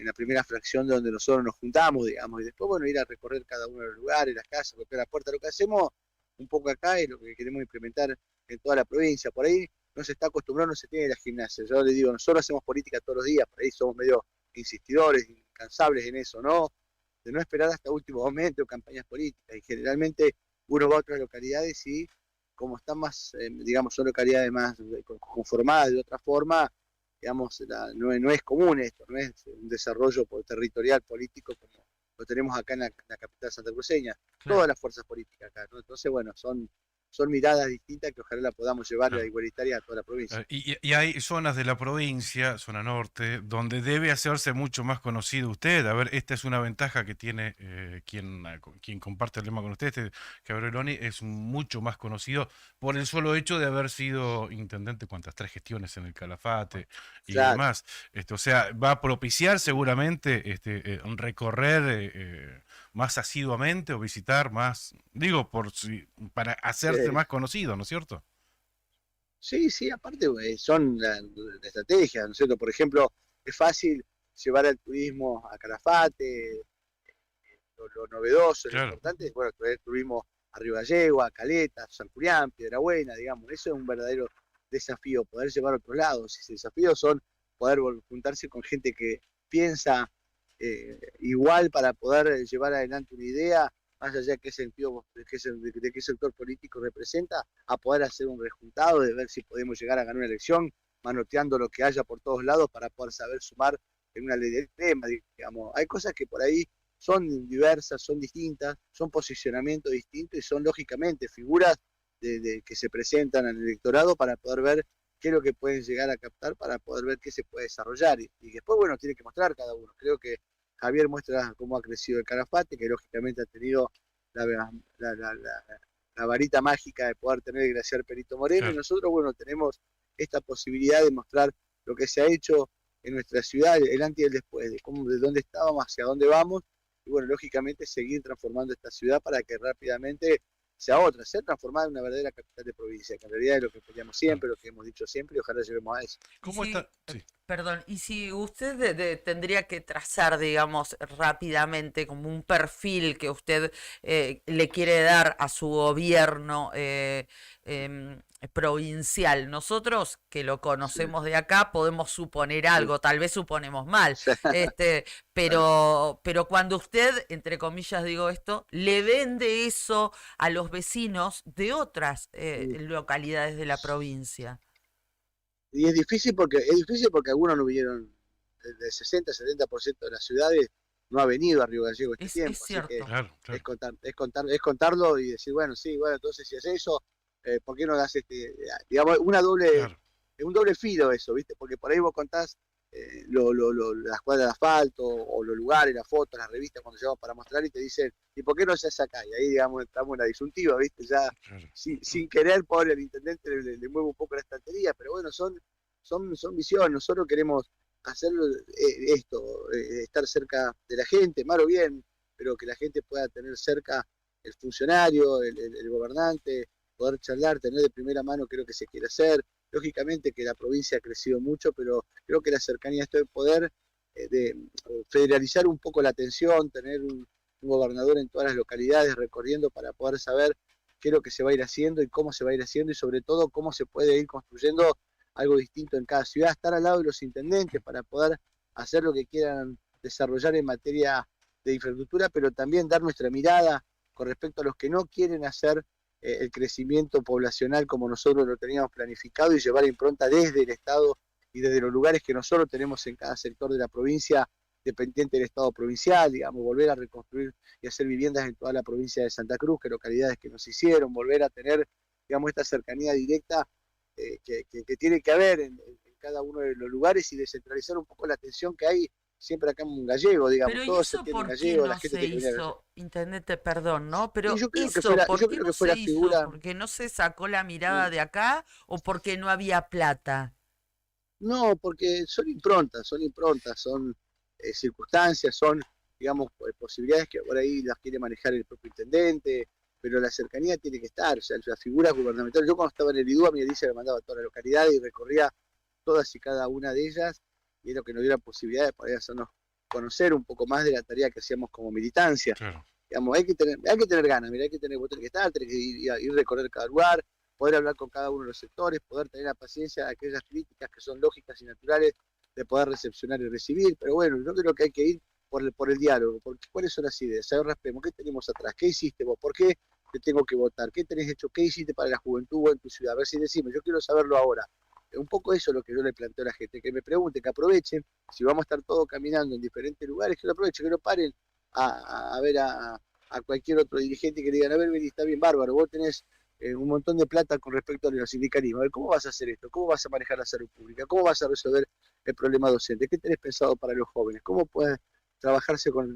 la primera fracción de donde nosotros nos juntamos, digamos, y después, bueno, ir a recorrer cada uno de los lugares, las casas, golpear la puerta. Lo que hacemos un poco acá es lo que queremos implementar en toda la provincia. Por ahí no se está acostumbrado, no se tiene la gimnasia. Yo les digo, nosotros hacemos política todos los días, por ahí somos medio insistidores, incansables en eso, ¿no? De no esperar hasta último momento campañas políticas. Y generalmente uno va a otras localidades y como están más, digamos, son localidades más conformadas de otra forma, digamos, no es común esto, no es un desarrollo territorial político como lo tenemos acá en la capital santacruceña. Claro. Todas las fuerzas políticas acá, ¿no? Entonces, bueno, son miradas distintas que ojalá la podamos llevar a la igualitaria a toda la provincia. Y hay zonas de la provincia, zona norte, donde debe hacerse mucho más conocido usted. A ver, esta es una ventaja que tiene quien comparte el lema con usted, Cabroloni, es mucho más conocido por el solo hecho de haber sido intendente, ¿cuántas? 3 gestiones en el Calafate y Claro. demás. O sea, va a propiciar seguramente recorrer más asiduamente o visitar más, digo, para hacerse más conocido, ¿no es cierto? Sí, sí, aparte son la estrategia, ¿no es cierto? Por ejemplo, es fácil llevar al turismo a Calafate, lo novedoso, lo Claro. importante es, bueno, traer turismo a Río Gallego, a Caleta, San Julián, Piedrabuena, digamos, eso es un verdadero desafío, poder llevar a otros lados. Y ese desafío son poder juntarse con gente que piensa igual para poder llevar adelante una idea, más allá de qué sentido, de qué sector político representa, a poder hacer un rejuntado, de ver si podemos llegar a ganar una elección, manoteando lo que haya por todos lados para poder saber sumar en una ley de tema, digamos. Hay cosas que por ahí son diversas, son distintas, son posicionamientos distintos y son lógicamente figuras que se presentan al electorado para poder ver qué es lo que pueden llegar a captar, para poder ver qué se puede desarrollar. Y después, bueno, tiene que mostrar cada uno. Creo que Javier muestra cómo ha crecido el Calafate, que lógicamente ha tenido la varita mágica de poder tener el glaciar Perito Moreno, Claro. y nosotros, bueno, tenemos esta posibilidad de mostrar lo que se ha hecho en nuestra ciudad, el antes y el después, de dónde estábamos, hacia dónde vamos, y bueno, lógicamente seguir transformando esta ciudad para que rápidamente sea transformada en una verdadera capital de provincia, que en realidad es lo que peleamos siempre, lo que hemos dicho siempre, y ojalá lleguemos a eso. ¿Cómo Sí, está? Sí. Perdón, y si usted tendría que trazar, digamos, rápidamente como un perfil que usted le quiere dar a su gobierno provincial, nosotros que lo Sí, conocemos de acá podemos suponer sí, algo, tal vez suponemos mal, sí, este, claro, pero cuando usted, entre comillas digo esto, le vende eso a los vecinos de otras sí. localidades de la provincia. Y es difícil porque algunos no vinieron, del 60-70% de las ciudades no ha venido a Río Gallegos este Es tiempo, así que cierto. Claro, es claro, contarlo y decir, bueno, sí, bueno, entonces si haces eso, ¿por qué no das digamos, un doble filo eso, ¿viste? Porque por ahí vos contás las cuadras de asfalto o los lugares, las fotos, las revistas cuando llevamos para mostrar y te dicen, ¿y por qué no se hace acá? Y ahí, digamos, estamos en la disyuntiva, ¿viste? Ya claro. sin querer, pobre, el intendente le mueve un poco la estantería, pero bueno, son visiones. Nosotros queremos hacer esto, estar cerca de la gente, mal o bien, pero que la gente pueda tener cerca el funcionario, el gobernante, poder charlar, tener de primera mano qué es lo que se quiere hacer. Lógicamente que la provincia ha crecido mucho, pero creo que la cercanía, esto de poder de federalizar un poco la atención, tener un gobernador en todas las localidades recorriendo para poder saber qué es lo que se va a ir haciendo y cómo se va a ir haciendo y sobre todo cómo se puede ir construyendo algo distinto en cada ciudad, estar al lado de los intendentes para poder hacer lo que quieran desarrollar en materia de infraestructura, pero también dar nuestra mirada con respecto a los que no quieren hacer el crecimiento poblacional como nosotros lo teníamos planificado y llevar impronta desde el Estado y desde los lugares que nosotros tenemos en cada sector de la provincia dependiente del Estado provincial, digamos, volver a reconstruir y hacer viviendas en toda la provincia de Santa Cruz, que localidades que nos hicieron, volver a tener, digamos, esta cercanía directa que tiene que haber en cada uno de los lugares y descentralizar un poco la atención que hay siempre acá en Gallego, digamos, Pero ¿y todos se eso entienden por qué gallego, la no gente se tiene que venir a Gallego. hizo, intendente, perdón, ¿no? Y Pero yo creo que eso, fuera, ¿por yo qué creo no que fue se la hizo? figura. ¿Porque no se sacó la mirada de acá o porque no había plata? No, porque son improntas, son circunstancias, son, digamos, posibilidades que por ahí las quiere manejar el propio intendente, pero la cercanía tiene que estar, o sea, las figuras gubernamentales. Yo cuando estaba en el IDUA, mi Alicia me mandaba a toda la localidad y recorría todas y cada una de ellas, y es lo que nos dio la posibilidad de poder hacernos conocer un poco más de la tarea que hacíamos como militancia. Claro. Digamos, hay que tener ganas, mira, vos tenés que estar, tenés que ir a recorrer cada lugar, poder hablar con cada uno de los sectores, poder tener la paciencia de aquellas críticas que son lógicas y naturales de poder recepcionar y recibir, pero bueno, yo creo que hay que ir por el diálogo, porque cuáles son las ideas, saber raspemos, ¿qué tenemos atrás? ¿Qué hiciste vos? ¿Por qué te tengo que votar? ¿Qué tenés hecho? ¿Qué hiciste para la juventud o en tu ciudad? A ver si decimos, yo quiero saberlo ahora. Un poco eso es lo que yo le planteo a la gente, que me pregunte, que aprovechen, si vamos a estar todos caminando en diferentes lugares, que lo aprovechen, que no paren a ver a cualquier otro dirigente que le digan, a ver, Beni, está bien, bárbaro, vos tenés un montón de plata con respecto a los sindicalismos, a ver, ¿cómo vas a hacer esto? ¿Cómo vas a manejar la salud pública? ¿Cómo vas a resolver el problema docente? ¿Qué tenés pensado para los jóvenes? ¿Cómo puedes trabajarse con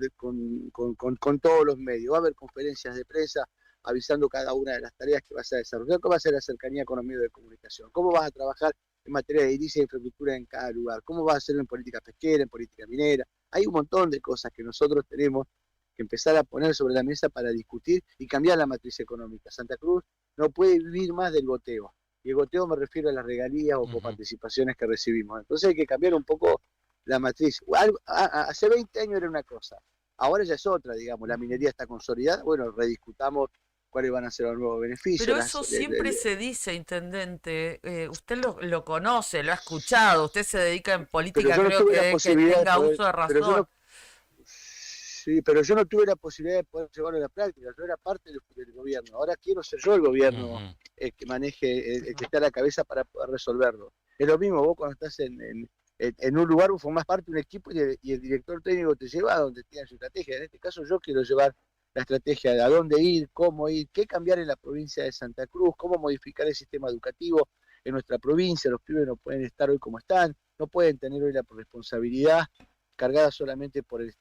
todos los medios? Va a haber conferencias de prensa avisando cada una de las tareas que vas a desarrollar. ¿Cómo va a ser la cercanía con los medios de comunicación? ¿Cómo vas a trabajar en materia de edilicia e infraestructura en cada lugar? ¿Cómo vas a hacer en política pesquera, en política minera? Hay un montón de cosas que nosotros tenemos que empezar a poner sobre la mesa para discutir y cambiar la matriz económica. Santa Cruz no puede vivir más del goteo. Y el goteo me refiero a las regalías o coparticipaciones que recibimos. Entonces hay que cambiar un poco la matriz. Hace 20 años era una cosa, ahora ya es otra, digamos. La minería está consolidada, bueno, rediscutamos cuáles van a ser los nuevos beneficios. Pero eso siempre se dice, intendente. Usted lo conoce, lo ha escuchado. Usted se dedica en política, pero yo no creo tuve que la desde que posibilidad tenga de poder, uso de pero yo razón. no, sí, pero yo no tuve la posibilidad de poder llevarlo a la práctica. Yo era parte del gobierno. Ahora quiero ser yo el gobierno que maneje, el que esté a la cabeza para poder resolverlo. Es lo mismo, vos cuando estás en un lugar, vos formás parte de un equipo y el director técnico te lleva a donde tiene su estrategia. En este caso yo quiero llevar la estrategia de a dónde ir, cómo ir, qué cambiar en la provincia de Santa Cruz, cómo modificar el sistema educativo en nuestra provincia. Los pibes no pueden estar hoy como están, no pueden tener hoy la responsabilidad cargada solamente por el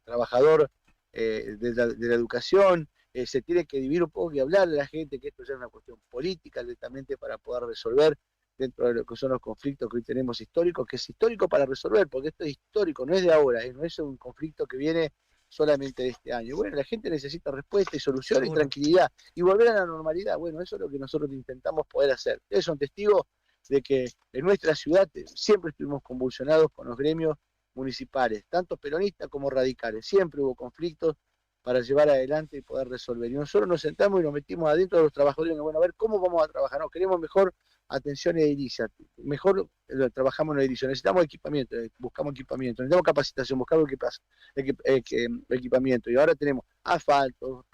trabajador de la educación. Se tiene que dividir un poco y hablarle a la gente que esto ya es una cuestión política directamente para poder resolver dentro de lo que son los conflictos que hoy tenemos históricos, que es histórico para resolver, porque esto es histórico, no es de ahora, no es un conflicto que viene solamente de este año. Bueno, la gente necesita respuesta y solución y tranquilidad y volver a la normalidad. Bueno, eso es lo que nosotros intentamos poder hacer. Ustedes son testigos de que en nuestra ciudad siempre estuvimos convulsionados con los gremios municipales, tanto peronistas como radicales. Siempre hubo conflictos para llevar adelante y poder resolver. Y nosotros nos sentamos y nos metimos adentro de los trabajadores y bueno, a ver cómo vamos a trabajar. No, queremos mejor atención edilicia, mejor trabajamos en la edilicia, necesitamos equipamiento, buscamos equipamiento, necesitamos capacitación, buscamos equipamiento. Y ahora tenemos asfalto,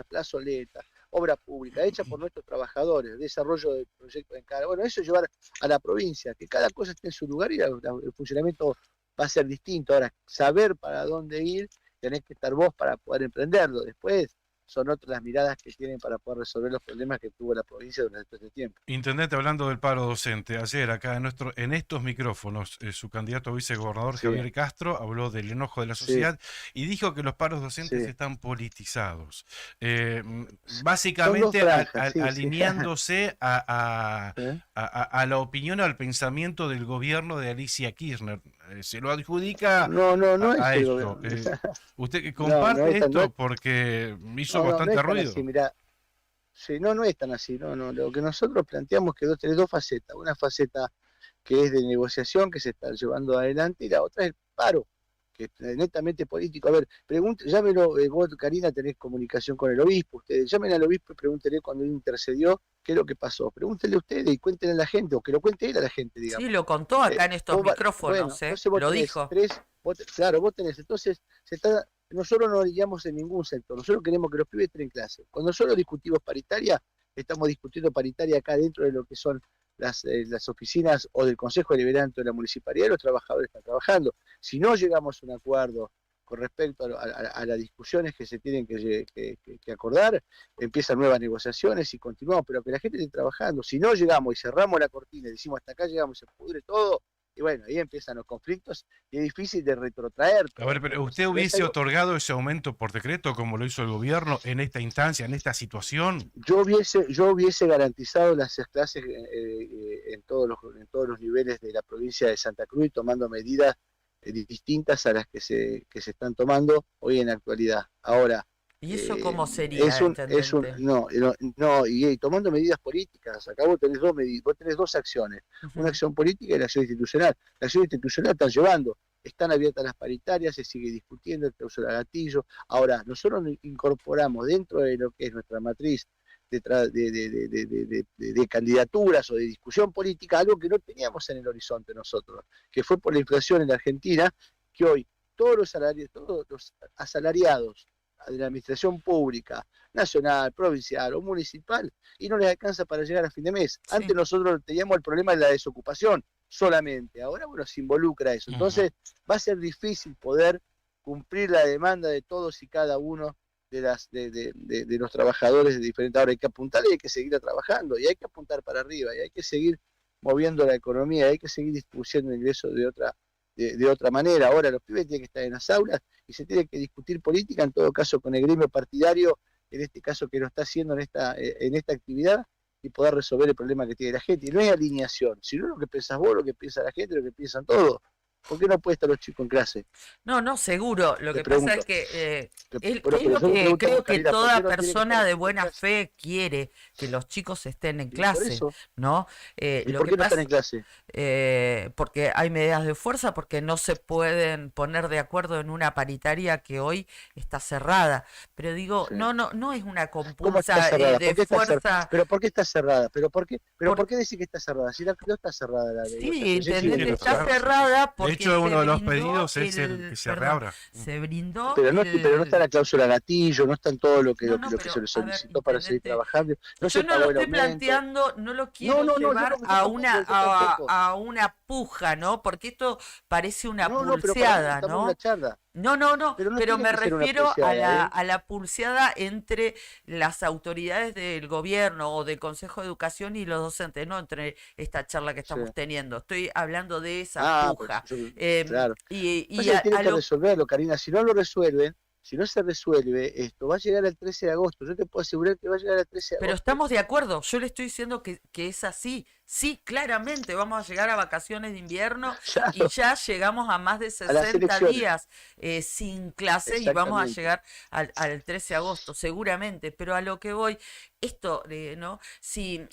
plazoleta, obra pública, hecha por nuestros trabajadores, desarrollo de proyectos en cada. Bueno, eso es llevar a la provincia, que cada cosa esté en su lugar y el funcionamiento va a ser distinto. Ahora, saber para dónde ir, tenés que estar vos para poder emprenderlo. Después son otras las miradas que tienen para poder resolver los problemas que tuvo la provincia durante todo este tiempo. Intendente, hablando del paro docente, ayer acá en estos micrófonos, su candidato a vicegobernador Javier Castro habló del enojo de la sociedad y dijo que los paros docentes están politizados. Básicamente alineándose a la opinión o al pensamiento del gobierno de Alicia Kirchner. Se lo adjudica a esto. ¿Usted comparte esto? Porque hizo bastante ruido. Así, mirá. Sí, no es tan así. No. Lo que nosotros planteamos es que tenés dos facetas. Una faceta que es de negociación, que se está llevando adelante, y la otra es el paro, que es netamente político. A ver, llámelo, vos, Karina, tenés comunicación con el obispo. Ustedes llamen al obispo y pregúntenle cuando él intercedió qué es lo que pasó. Pregúntenle ustedes y cuéntenle a la gente, o que lo cuente él a la gente, digamos. Sí, lo contó acá en estos micrófonos, lo dijo. Vos tenés, entonces, nosotros no lidiamos en ningún sector, nosotros queremos que los pibes estén en clase. Cuando nosotros discutimos paritaria, estamos discutiendo paritaria acá dentro de lo que son las oficinas o del Consejo Deliberante de la Municipalidad, los trabajadores están trabajando. Si no llegamos a un acuerdo con respecto a las discusiones que se tienen que acordar, empiezan nuevas negociaciones y continuamos, pero que la gente esté trabajando. Si no llegamos y cerramos la cortina y decimos hasta acá llegamos y se pudre todo, y bueno, ahí empiezan los conflictos y es difícil de retrotraer. A ver, pero ¿usted hubiese otorgado ese aumento por decreto como lo hizo el gobierno en esta instancia, en esta situación? Yo hubiese garantizado las clases en todos los niveles de la provincia de Santa Cruz, tomando medidas distintas a las que se están tomando hoy en la actualidad. Ahora, ¿y eso cómo sería, y tomando medidas políticas. Acá vos tenés dos acciones, una acción política y la acción institucional. La acción institucional están abiertas las paritarias, se sigue discutiendo el cláusula gatillo. Ahora, nosotros incorporamos dentro de lo que es nuestra matriz de candidaturas o de discusión política algo que no teníamos en el horizonte nosotros, que fue por la inflación en la Argentina, que hoy todos los asalariados de la administración pública, nacional, provincial o municipal, y no les alcanza para llegar a fin de mes. Sí. Antes nosotros teníamos el problema de la desocupación solamente, ahora bueno, se involucra eso. Entonces va a ser difícil poder cumplir la demanda de todos y cada uno de los trabajadores de diferentes. Ahora hay que apuntar y hay que seguir trabajando, y hay que apuntar para arriba, y hay que seguir moviendo la economía, y hay que seguir distribuyendo ingresos de otra manera. Ahora los pibes tienen que estar en las aulas y se tiene que discutir política, en todo caso con el gremio partidario, en este caso que lo está haciendo en esta actividad, y poder resolver el problema que tiene la gente. Y no hay alineación, sino lo que pensás vos, lo que piensa la gente, lo que piensan todos. ¿Por qué no pueden estar los chicos en clase? No, seguro. Lo que pasa es que creo que toda persona de buena fe quiere que los chicos estén en clase, ¿no? ¿Y por qué no están en clase? Porque hay medidas de fuerza, porque no se pueden poner de acuerdo en una paritaria que hoy está cerrada. Pero digo, no es una compulsa de fuerza. ¿Pero por qué está cerrada? ¿Pero por qué decir que está cerrada? Si no está cerrada está cerrada porque de hecho, uno de los pedidos es el que se reabra. Se brindó. Pero no está la cláusula gatillo, no está en todo lo que se le solicitó para seguir trabajando. Yo no lo estoy planteando, no lo quiero llevar a una puja, ¿no? Porque esto parece una pulseada, ¿no? Pero me refiero a la pulseada entre las autoridades del gobierno o del Consejo de Educación y los docentes, no entre esta charla que estamos teniendo. Estoy hablando de esa puja. Claro. Tienen que resolverlo, Karina. Si no lo resuelven, si no se resuelve esto, va a llegar al 13 de agosto. Yo te puedo asegurar que va a llegar al 13 de agosto. Pero estamos de acuerdo. Yo le estoy diciendo que es así. Sí, claramente vamos a llegar a vacaciones de invierno y ya llegamos a más de 60 días sin clase y vamos a llegar al 13 de agosto, seguramente. Pero a lo que voy, esto, ¿no? Si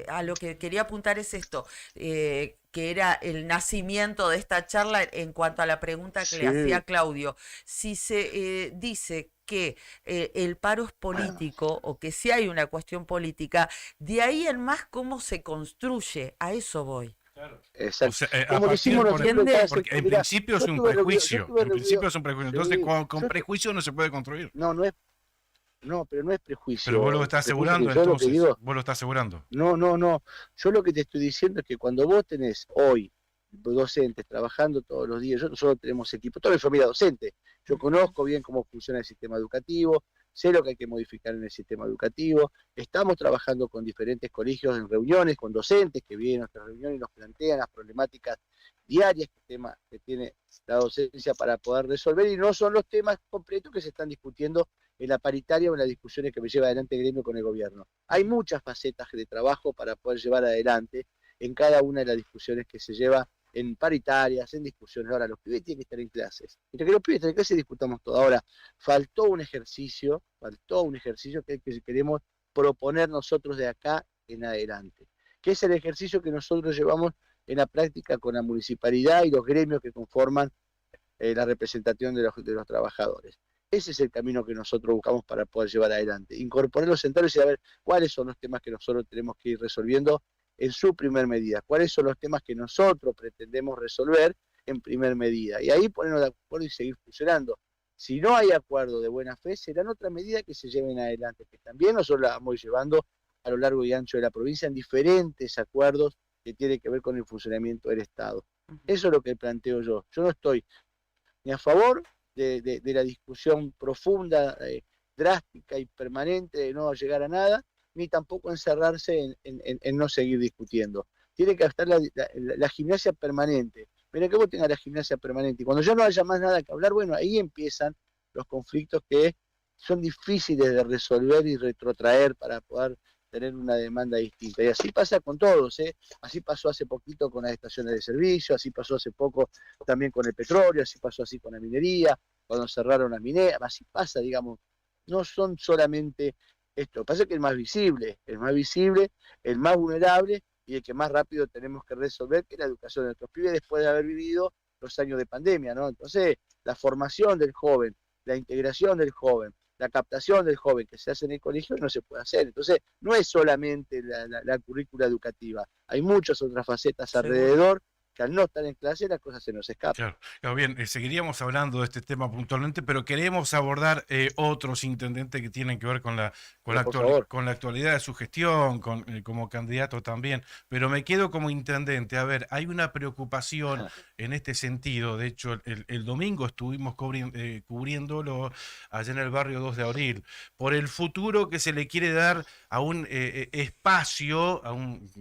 a lo que quería apuntar es esto, que era el nacimiento de esta charla en cuanto a la pregunta que le hacía Sí, Claudio. Si se dice que el paro es político o que si hay una cuestión política, de ahí en más cómo se construye, a eso voy. O exacto. sea, a Como lo partir, hicimos nosotros en cada porque en mirá, principio yo es un estuve reunido, yo prejuicio, estuve en principio reunido, es un prejuicio, entonces sí, con yo, prejuicio no se puede construir. no, no es, no, pero no es Pero prejuicio, vos lo estás prejuicio que asegurando yo lo que entonces, digo, vos lo estás asegurando. no, no, no. Yo lo que te estoy diciendo es que cuando vos tenés hoy docentes trabajando todos los días, nosotros tenemos equipo, toda mi familia docente, yo conozco bien cómo funciona el sistema educativo, sé lo que hay que modificar en el sistema educativo, estamos trabajando con diferentes colegios en reuniones, con docentes que vienen a nuestras reuniones y nos plantean las problemáticas diarias que tiene la docencia para poder resolver, y no son los temas completos que se están discutiendo en la paritaria o en las discusiones que me lleva adelante el gremio con el gobierno. Hay muchas facetas de trabajo para poder llevar adelante en cada una de las discusiones que se lleva en paritarias, en discusiones. Ahora, los pibes tienen que estar en clases. Mientras que los pibes están en clases, discutamos todo. Ahora, faltó un ejercicio que queremos proponer nosotros de acá en adelante, que es el ejercicio que nosotros llevamos en la práctica con la municipalidad y los gremios que conforman la representación de los trabajadores. Ese es el camino que nosotros buscamos para poder llevar adelante. Incorporar los centrales y saber cuáles son los temas que nosotros tenemos que ir resolviendo en su primer medida, cuáles son los temas que nosotros pretendemos resolver en primer medida. Y ahí ponernos de acuerdo y seguir funcionando. Si no hay acuerdo de buena fe, serán otras medidas que se lleven adelante, que también nosotros las vamos llevando a lo largo y ancho de la provincia en diferentes acuerdos que tienen que ver con el funcionamiento del Estado. Eso es lo que planteo yo. Yo no estoy ni a favor de la discusión profunda, drástica y permanente de no llegar a nada, ni tampoco encerrarse en no seguir discutiendo. Tiene que estar la gimnasia permanente. Mira que vos tengas la gimnasia permanente. Y cuando ya no haya más nada que hablar, bueno, ahí empiezan los conflictos que son difíciles de resolver y retrotraer para poder tener una demanda distinta. Y así pasa con todos, ¿eh? Así pasó hace poquito con las estaciones de servicio, así pasó hace poco también con el petróleo, así pasó así con la minería, cuando cerraron las mineras, así pasa, digamos. No son solamente esto, pasa que el más visible, el más vulnerable y el que más rápido tenemos que resolver, que es la educación de nuestros pibes después de haber vivido los años de pandemia, ¿no? Entonces, la formación del joven, la integración del joven, la captación del joven que se hace en el colegio no se puede hacer. Entonces, no es solamente la currícula educativa, hay muchas otras facetas alrededor que al no estar en clase las cosas se nos escapan. Claro, claro, bien, seguiríamos hablando de este tema puntualmente, pero queremos abordar otros intendentes que tienen que ver con la actualidad de su gestión, como candidato también, pero me quedo como intendente. A ver, hay una preocupación en este sentido. De hecho, el domingo estuvimos cubriéndolo allá en el barrio 2 de Abril, por el futuro que se le quiere dar a un espacio,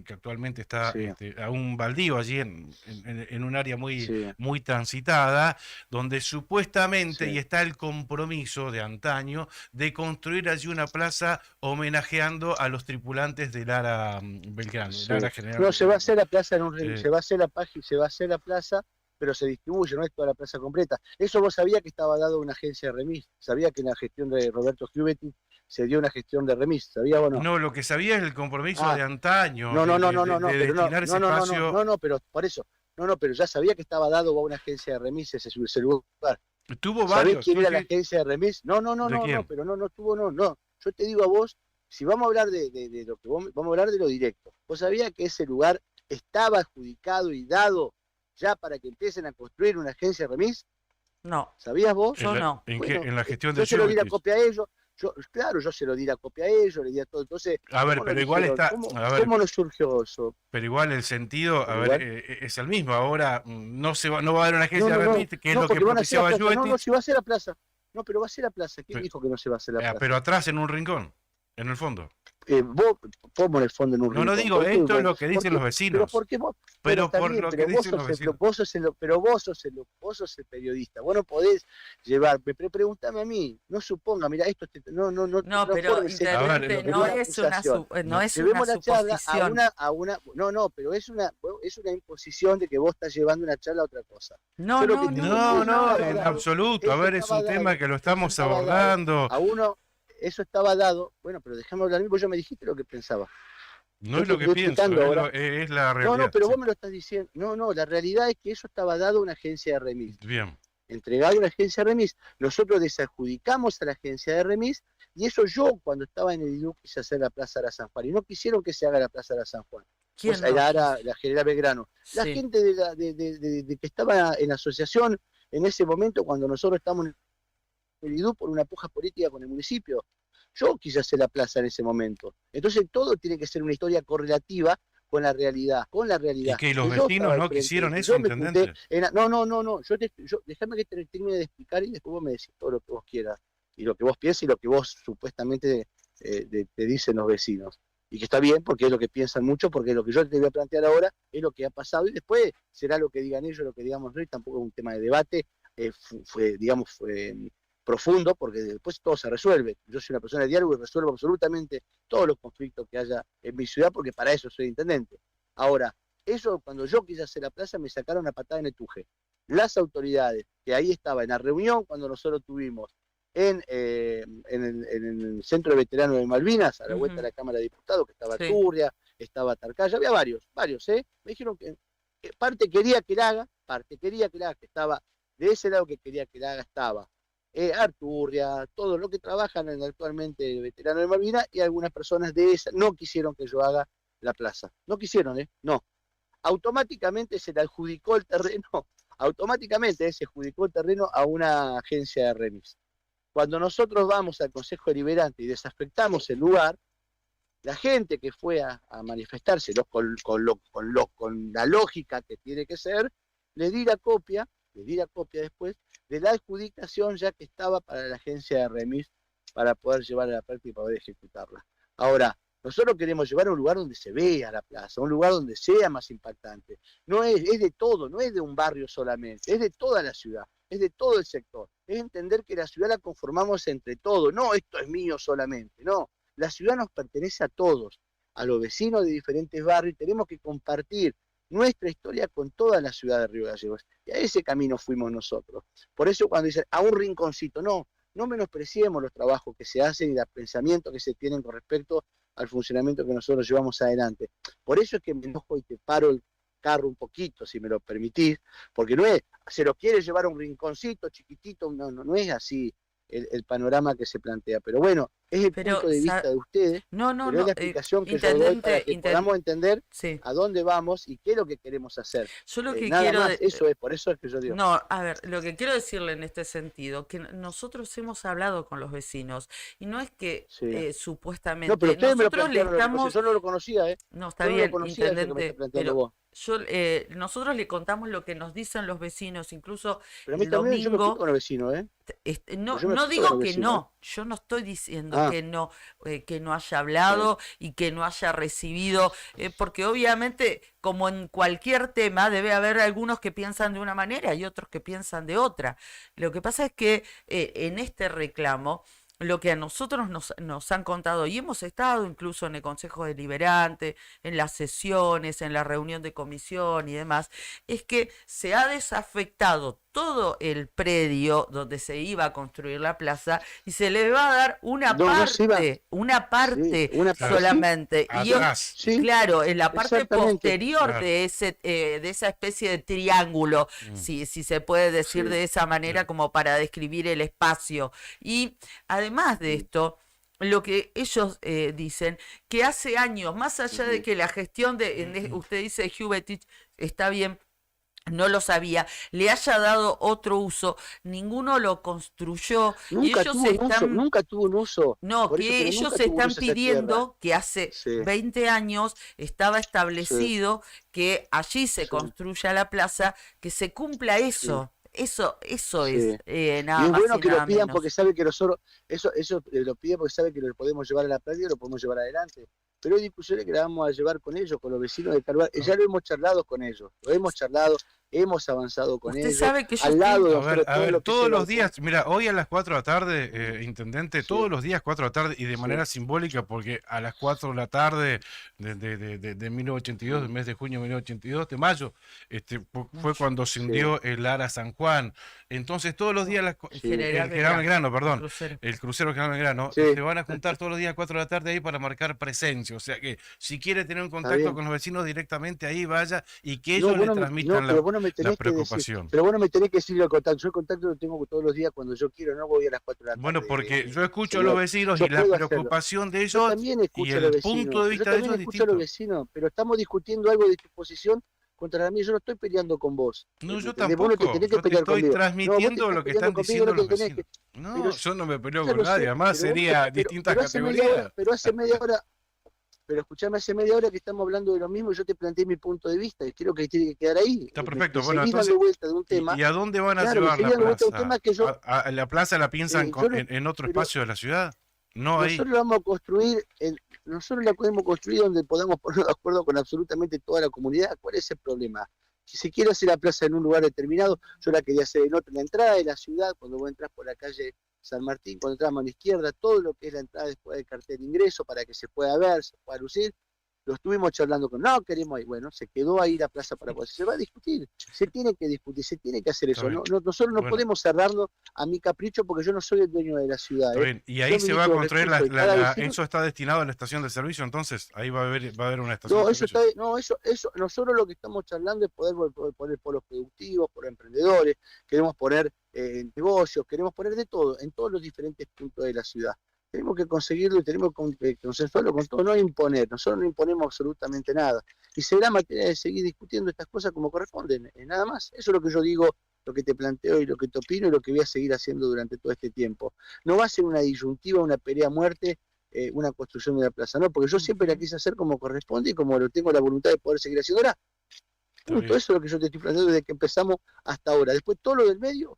que actualmente está a un baldío allí en un área muy transitada, donde supuestamente, y está el compromiso de antaño, de construir allí una plaza homenajeando a los tripulantes del Lara Belgrano, Lara General. No, se va a hacer la plaza se va a hacer la página, se va a hacer la plaza, pero se distribuye, no es toda la plaza completa. Eso vos sabías que estaba dado una agencia de remis, sabía que en la gestión de Roberto Giubetti se dio una gestión de remis, ¿sabía o no? No, lo que sabía es el compromiso de antaño, pero por eso, pero ya sabía que estaba dado a una agencia de remis ese lugar. Tuvo ¿Sabés varios. quién era la agencia de remis? No, pero no tuvo, no. Yo te digo a vos, si vamos a hablar de lo que vamos a hablar de lo directo. ¿Vos sabías que ese lugar estaba adjudicado y dado ya para que empiecen a construir una agencia de remis? No. ¿Sabías vos? Yo no. En la gestión de yo se lo di la copia a ellos. Yo se lo di la copia a ellos, le di a todo. Entonces, a ver, pero igual está. ¿Cómo nos surgió eso? Pero igual el sentido, es el mismo. Ahora no va a haber una agencia de remis, que es lo que propiciaba Giubetti. No, si va a ser la plaza. No, pero va a ser la plaza. ¿Quién dijo que no se va a hacer la plaza? Pero atrás, en un rincón, en el fondo. Vos, ¿cómo en el fondo en un rincón? No digo, esto es lo que dicen los vecinos. Pero ¿por qué vos? Pero por lo que dicen los vecinos. Vos sos el periodista. Vos no podés llevar. Pregúntame a mí. No suponga, mira, esto no. No, pero intendente, no es una suposición. Pero es una imposición de que vos estás llevando una charla a otra cosa. No, en absoluto. A ver, es un tema que lo estamos abordando. A uno. eso estaba dado, bueno, pero déjame hablar a mí, porque yo me dijiste lo que pensaba. No Yo es lo te que estoy pienso, explicando ahora. es la No, realidad. pero Sí. vos me lo estás diciendo. No, la realidad es que eso estaba dado a una agencia de remis. Bien, Entregado a una agencia de remis. Nosotros desadjudicamos a la agencia de remis y eso yo, cuando estaba en el IDU, quise hacer la Plaza de la San Juan. Y no quisieron que se haga la Plaza de la San Juan. ¿Quién Pues no era quiso? la General Belgrano. La Sí. gente de que estaba en la asociación en ese momento, cuando nosotros estamos en el IDU por una puja política con el municipio. Yo quise hacer la plaza en ese momento. Entonces todo tiene que ser una historia correlativa con la realidad, con la ¿y realidad. que los Que yo estaba vecinos al no frente, quisieron que eso, yo me junté intendente? no, déjame que te termine de explicar y después vos me decís todo lo que vos quieras y lo que vos piensas y lo que vos supuestamente te dicen los vecinos. Y que está bien porque es lo que piensan mucho, porque lo que yo te voy a plantear ahora es lo que ha pasado y después será lo que digan ellos, lo que digamos nosotros, y tampoco es un tema de debate, fue profundo, porque después todo se resuelve. Yo soy una persona de diálogo y resuelvo absolutamente todos los conflictos que haya en mi ciudad, porque para eso soy intendente. Ahora, eso cuando yo quise hacer la plaza me sacaron una patada en el tuje. Las autoridades, que ahí estaba en la reunión cuando nosotros tuvimos en el Centro de Veteranos de Malvinas, a la vuelta de la Cámara de Diputados, que estaba Sí. Turria, estaba Tarcaya, había varios, me dijeron que parte quería que la haga, que estaba de ese lado que quería que la haga estaba Arturria, todos los que trabajan actualmente el veterano de Malvinas y algunas personas de esa no quisieron que yo haga la plaza. No quisieron, no. Automáticamente se le adjudicó el terreno, se adjudicó el terreno a una agencia de remis. Cuando nosotros vamos al Consejo Deliberante y desafectamos el lugar, la gente que fue a manifestarse con la lógica que tiene que ser, le di la copia después de la adjudicación ya que estaba para la agencia de remis para poder llevar a la práctica y poder ejecutarla. Ahora, nosotros queremos llevar a un lugar donde se vea la plaza, un lugar donde sea más impactante. No es de todo, no es de un barrio solamente, es de toda la ciudad, es de todo el sector. Es entender que la ciudad la conformamos entre todos, no esto es mío solamente, no. La ciudad nos pertenece a todos, a los vecinos de diferentes barrios, y tenemos que compartir nuestra historia con toda la ciudad de Río Gallegos. Y a ese camino fuimos nosotros. Por eso cuando dicen a un rinconcito, no menospreciemos los trabajos que se hacen y los pensamientos que se tienen con respecto al funcionamiento que nosotros llevamos adelante. Por eso es que me enojo y te paro el carro un poquito, si me lo permitís, porque no es, se lo quiere llevar a un rinconcito chiquitito, no es así el panorama que se plantea. Pero bueno, es el punto de vista de ustedes, no, pero es la explicación que yo doy para que podamos entender a dónde vamos y qué es lo que queremos hacer. Yo lo que nada quiero más, por eso es que yo digo. No, a ver, lo que quiero decirle en este sentido, que nosotros hemos hablado con los vecinos y no es que supuestamente no, pero ustedes nosotros me le lo estamos... yo no lo conocía, No, está yo no bien, lo conocía eso que me intendente, está planteando pero vos. nosotros le contamos lo que nos dicen los vecinos, incluso Pero a mí el también yo me domingo. fui con los vecinos, No digo que no, yo no estoy diciendo que no haya hablado y que no haya recibido, porque obviamente, como en cualquier tema, debe haber algunos que piensan de una manera y otros que piensan de otra. Lo que pasa es que en este reclamo, lo que a nosotros nos han contado, y hemos estado incluso en el Consejo Deliberante, en las sesiones, en la reunión de comisión y demás, es que se ha desafectado todo el predio donde se iba a construir la plaza y se le va a dar una parte solamente. Y claro, en la parte posterior de esa especie de triángulo, si se puede decir de esa manera, como para describir el espacio. Y además de esto, lo que ellos dicen, que hace años, más allá de que la gestión usted dice Hubetich, está bien, no lo sabía, le haya dado otro uso, ninguno lo construyó. Nunca, y ellos nunca tuvo un uso. No, que ellos están pidiendo que hace 20 años estaba establecido que allí se construya la plaza, que se cumpla eso. Eso es nada y es más bueno y que nada lo pidan menos. porque sabe que nosotros, eso lo piden porque sabe que lo podemos llevar a la práctica y lo podemos llevar adelante. Pero hay discusiones que las vamos a llevar con ellos, con los vecinos de tal lugar. Ya lo hemos charlado con ellos, lo hemos charlado. hemos avanzado con Usted ellos. sabe que yo Al lado de A nosotros, todo ver, lo que todos sea los la- días, mira, hoy a las 4 de la tarde, intendente, Sí. todos los días 4 de la tarde y de Sí. manera simbólica, porque a las 4 de la tarde de 1982, del Mm. mes de junio de 1982, de mayo, fue cuando se Sí. hundió el Ara San Juan. Entonces, todos los días, El Sí. el general General Belgrano, el perdón, crucero. el crucero General Belgrano, Sí. se van a juntar todos los días a 4 de la tarde ahí para marcar presencia. O sea que si quiere tener un Está contacto bien. con los vecinos directamente ahí, vaya y que No, ellos vos le no, transmitan pero vos no me la tenés que decir, preocupación. pero vos no me tenés que decir el contacto. Yo el contacto lo tengo todos los días cuando yo quiero, no voy a las 4 de la Bueno, tarde, porque yo escucho a los señor. vecinos Yo y la puedo hacerlo. preocupación de Yo ellos también y escucho a los el punto vecinos. de Yo vista de también ellos es escucho a los distinto. vecinos, pero estamos discutiendo algo de tu posición contra mí. Yo no estoy peleando con vos. No, ¿Me yo entendés? Vos no te tampoco. tenés que Yo te pelear estoy conmigo. No, vos te transmitiendo estás lo que peleando están conmigo, diciendo no los te tenés que. vecinos. No, Pero yo no me peleo ya con lo nadie. sé, Además, pero vos no te- sería distintas pero hace media hora, categorías. pero hace media hora, pero escuchame, hace media hora que estamos hablando de lo mismo y yo te planteé mi punto de vista y creo que tiene que quedar ahí. Está Me perfecto. Bueno, seguís entonces, dando vuelta de un tema, ¿y a dónde van a claro, me llevar seguís la dando vuelta de un plaza? tema que yo, ¿La plaza la piensan yo no, en otro pero espacio de la ciudad? No ahí. nosotros la vamos a construir, nosotros la podemos construir donde podamos poner de acuerdo con absolutamente toda la comunidad. ¿Cuál es el problema? Si se quiere hacer la plaza en un lugar determinado, yo la quería hacer en otra, en la entrada de la ciudad, cuando vos entras por la calle San Martín, cuando entras a mano izquierda, todo lo que es la entrada después del cartel de ingreso, para que se pueda ver, se pueda lucir. Lo estuvimos charlando con, no queremos ahí, bueno, se quedó ahí la plaza para poder, se va a discutir, se tiene que discutir, se tiene que hacer Está eso. bien. Nosotros no Bueno, podemos cerrarnos a mi capricho porque yo no soy el dueño de la ciudad, está bien. Y ahí Yo se va a administro construir recursos y cada vecino. eso está destinado a la estación de servicio, entonces ahí va a haber una estación No, de eso servicio. está, no, eso, nosotros lo que estamos charlando es poner polos productivos, por emprendedores, queremos poner negocios, queremos poner de todo, en todos los diferentes puntos de la ciudad. Tenemos que conseguirlo y tenemos que consensuarlo con todo, no imponer, nosotros no imponemos absolutamente nada. Y será materia de seguir discutiendo estas cosas como corresponden, nada más. Eso es lo que yo digo, lo que te planteo y lo que te opino y lo que voy a seguir haciendo durante todo este tiempo. No va a ser una disyuntiva, una pelea a muerte, una construcción de la plaza, no, porque yo siempre la quise hacer como corresponde y como lo tengo la voluntad de poder seguir haciéndola. Está Punto, bien. eso es lo que yo te estoy planteando desde que empezamos hasta ahora. Después todo lo del medio,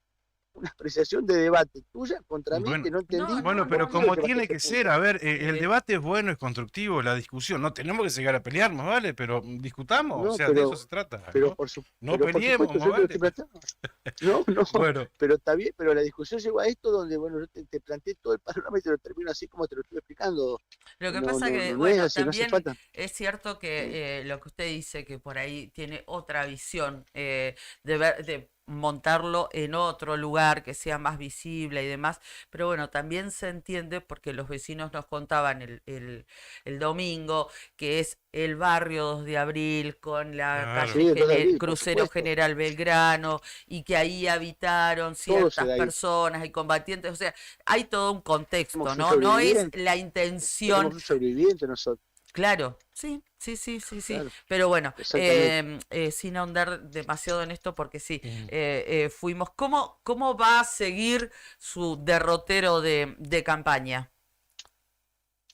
una apreciación de debate tuya contra mí Bueno, que no entendí. No, bueno, no, pero no, como quiero tiene llevaste que ese ser, punto. a ver, el Eh, debate es bueno, es constructivo, la discusión, no tenemos que llegar a pelearnos, ¿vale? Pero discutamos, o No, sea, de eso se trata, pero ¿no? por, su, No pero por peleemos, supuesto, más yo te lo estoy vale. planteando. No, no, Bueno, pero está bien, pero la discusión llegó a esto donde, bueno, yo te planteé todo el panorama y te lo termino así como te lo estuve explicando. Lo que No, pasa no, que, no es bueno, así, no hace también falta. es cierto que lo que usted dice, que por ahí tiene otra visión de montarlo en otro lugar que sea más visible y demás, pero bueno, también se entiende porque los vecinos nos contaban el domingo que es el barrio 2 de Abril con la claro. calle Sí, el 2 de abril, por Crucero supuesto. General Belgrano y que ahí habitaron Todo se ciertas da ahí. personas y combatientes, o sea, hay todo un contexto, Somos un ¿no? No es sobreviviente, la tenemos intención. un sobreviviente nosotros, Claro, sí, sí. claro, Pero bueno, exactamente. sin ahondar demasiado en esto, porque sí, Mm. fuimos. ¿Cómo va a seguir su derrotero de campaña?